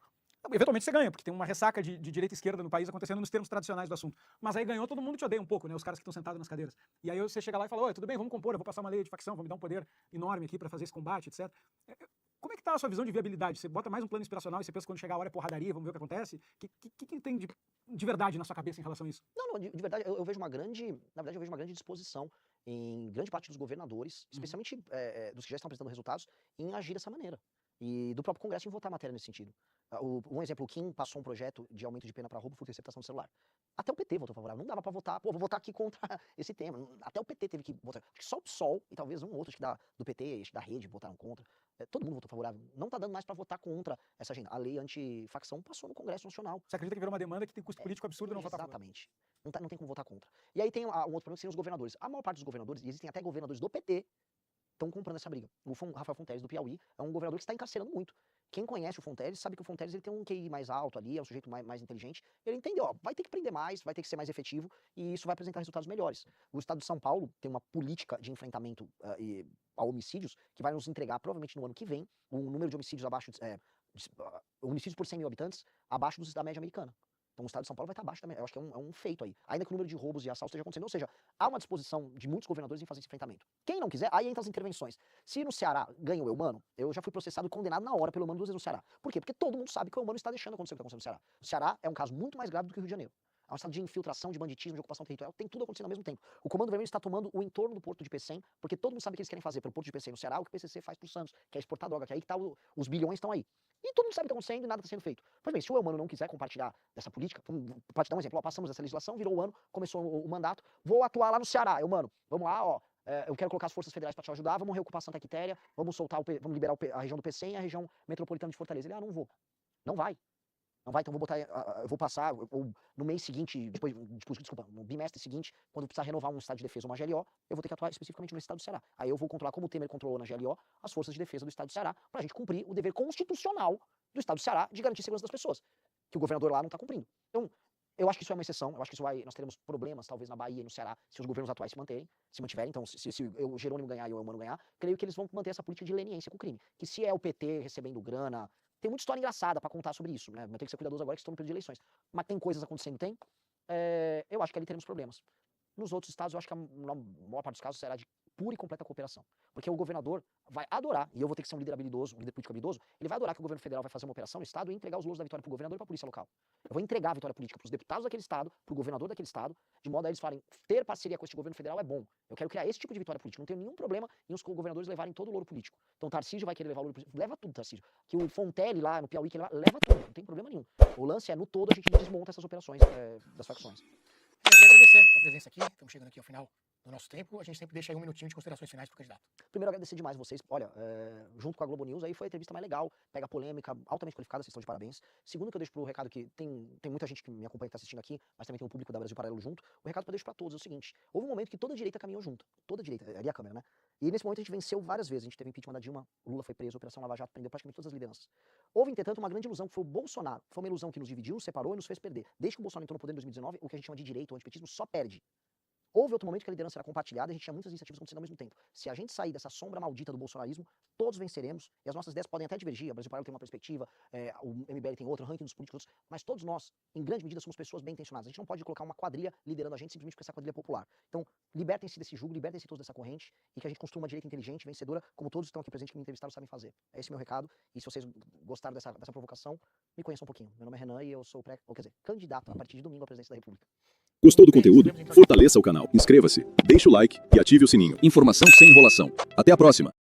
Eventualmente você ganha, porque tem uma ressaca de direita e esquerda no país acontecendo nos termos tradicionais do assunto. Mas aí ganhou, todo mundo te odeia um pouco, né? Os caras que estão sentados nas cadeiras. E aí você chega lá e fala, oi, tudo bem, vamos compor, eu vou passar uma lei de facção, vou me dar um poder enorme aqui para fazer esse combate, etc. Como é que tá a sua visão de viabilidade? Você bota mais um plano inspiracional e você pensa quando chegar a hora é porradaria, vamos ver o que acontece? O que tem de verdade na sua cabeça em relação a isso? Não, de verdade, eu vejo uma grande, na verdade eu vejo uma grande disposição em grande parte dos governadores, especialmente dos que já estão apresentando resultados, em agir dessa maneira. E do próprio Congresso em votar matéria nesse sentido. Um exemplo, o Kim passou um projeto de aumento de pena para roubo, furto e receptação do celular. Até o PT votou favorável. Não dava para votar, vou votar aqui contra esse tema. Até o PT teve que votar. Acho que só o PSOL e talvez um outro, acho que do PT, acho que da Rede, votaram contra. Todo mundo votou favorável. Não tá dando mais para votar contra essa agenda. A lei antifacção passou no Congresso Nacional. Você acredita que virou uma demanda que tem custo político absurdo não votar contra? Exatamente. Não tem como votar contra. E aí tem um outro problema que seriam os governadores. A maior parte dos governadores, e existem até governadores do PT, estão comprando essa briga. O Rafael Fonteles, do Piauí, é um governador que está encarcerando muito. Quem conhece o Fonteles sabe que o Fonteles ele tem um QI mais alto ali, é um sujeito mais inteligente. Ele entendeu, ó, vai ter que prender mais, vai ter que ser mais efetivo e isso vai apresentar resultados melhores. O estado de São Paulo tem uma política de enfrentamento a homicídios que vai nos entregar, provavelmente no ano que vem, um número de homicídios abaixo, homicídios por 100 mil habitantes, abaixo da média americana. Então o estado de São Paulo vai estar abaixo também. Eu acho que é um feito aí. Ainda que o número de roubos e assaltos esteja acontecendo. Ou seja, há uma disposição de muitos governadores em fazer esse enfrentamento. Quem não quiser, aí entra as intervenções. Se no Ceará ganha o Eumano, eu já fui processado e condenado na hora pelo Eumano 2 vezes no Ceará. Por quê? Porque todo mundo sabe que o Eumano está deixando acontecer o que está acontecendo no Ceará. O Ceará é um caso muito mais grave do que o Rio de Janeiro. É um estado de infiltração, de banditismo, de ocupação territorial, tem tudo acontecendo ao mesmo tempo. O Comando Vermelho está tomando o entorno do Porto de Pecém, porque todo mundo sabe que eles querem fazer pelo Porto de Pecém no Ceará o que o PCC faz pro Santos, que é exportar droga, que é aí que tá os bilhões estão aí. E todo mundo sabe o que está acontecendo e nada está sendo feito. Pois bem, se o Eumano não quiser compartilhar dessa política, pode dar um exemplo, ó, passamos essa legislação, virou o ano, começou o mandato, vou atuar lá no Ceará, Eumano, vamos lá, ó, eu quero colocar as forças federais para te ajudar, vamos reocupar Santa Quitéria, vamos vamos liberar a região do Pecém e a região metropolitana de Fortaleza. Ele, não vou. Não vai. Não vai, então eu vou passar, no mês seguinte, desculpa, no bimestre seguinte, quando precisar renovar um estado de defesa ou uma GLO, eu vou ter que atuar especificamente no estado do Ceará. Aí eu vou controlar, como o Temer controlou na GLO, as forças de defesa do estado do Ceará, pra gente cumprir o dever constitucional do estado do Ceará de garantir a segurança das pessoas, que o governador lá não tá cumprindo. Então, eu acho que isso é uma exceção, eu acho que nós teremos problemas, talvez, na Bahia e no Ceará, se os governos atuais se mantiverem. Então, se o Jerônimo ganhar e o Eumano ganhar, creio que eles vão manter essa política de leniência com o crime. Que se é o PT recebendo grana, tem muita história engraçada pra contar sobre isso, né? Mas tem que ser cuidadoso agora que estão no período de eleições. Mas tem coisas acontecendo, tem. Eu acho que ali teremos problemas. Nos outros estados, eu acho que na maior parte dos casos será de pura e completa cooperação. Porque o governador vai adorar, e eu vou ter que ser um líder habilidoso, um líder político habilidoso, ele vai adorar que o governo federal vai fazer uma operação no estado e entregar os louros da vitória pro governador e pra polícia local. Eu vou entregar a vitória política pros deputados daquele estado, pro governador daquele estado, de modo a eles falarem, ter parceria com este governo federal é bom. Eu quero criar esse tipo de vitória política. Não tenho nenhum problema em os governadores levarem todo o louro político. Então o Tarcísio vai querer levar o louro político. Leva tudo, Tarcísio. Que o Fontelli lá no Piauí, que leva tudo. Não tem problema nenhum. O lance é, no todo, a gente desmonta essas operações das facções. Eu queria agradecer a presença aqui. Estamos chegando aqui ao final do nosso tempo. A gente sempre deixa aí um minutinho de considerações finais para o candidato. Primeiro, agradecer demais vocês. Olha, junto com a Globo News, aí foi a entrevista mais legal, pega polêmica, altamente qualificada, vocês estão de parabéns. Segundo que eu deixo pro recado que tem muita gente que me acompanha, que tá assistindo aqui, mas também tem um público da Brasil Paralelo junto. O recado que eu deixo pra todos é o seguinte: houve um momento que toda a direita caminhou junto. Toda a direita, ali a câmera, né? E nesse momento a gente venceu várias vezes. A gente teve impeachment da Dilma, Lula foi preso, Operação Lava Jato prendeu praticamente todas as lideranças. Houve, entretanto, uma grande ilusão, que foi o Bolsonaro. Foi uma ilusão que nos dividiu, nos separou e nos fez perder. Desde que o Bolsonaro entrou no poder em 2019, o que a gente chama de direita, o antipetismo, só perde. Houve outro momento que a liderança era compartilhada e a gente tinha muitas iniciativas acontecendo ao mesmo tempo. Se a gente sair dessa sombra maldita do bolsonarismo, todos venceremos, e as nossas ideias podem até divergir, a Brasil Paralelo tem uma perspectiva, o MBL tem outra, o ranking dos políticos outros, mas todos nós, em grande medida, somos pessoas bem intencionadas. A gente não pode colocar uma quadrilha liderando a gente simplesmente porque essa quadrilha é popular. Então, libertem-se desse jugo, libertem-se todos dessa corrente, e que a gente construa uma direita inteligente, vencedora, como todos estão aqui presentes que me entrevistaram sabem fazer. É esse meu recado, e se vocês gostaram dessa provocação, me conheçam um pouquinho. Meu nome é Renan e eu sou candidato a partir de domingo à presidência da República. Gostou do conteúdo? Fortaleça o canal, inscreva-se, deixe o like e ative o sininho. Informação sem enrolação. Até a próxima!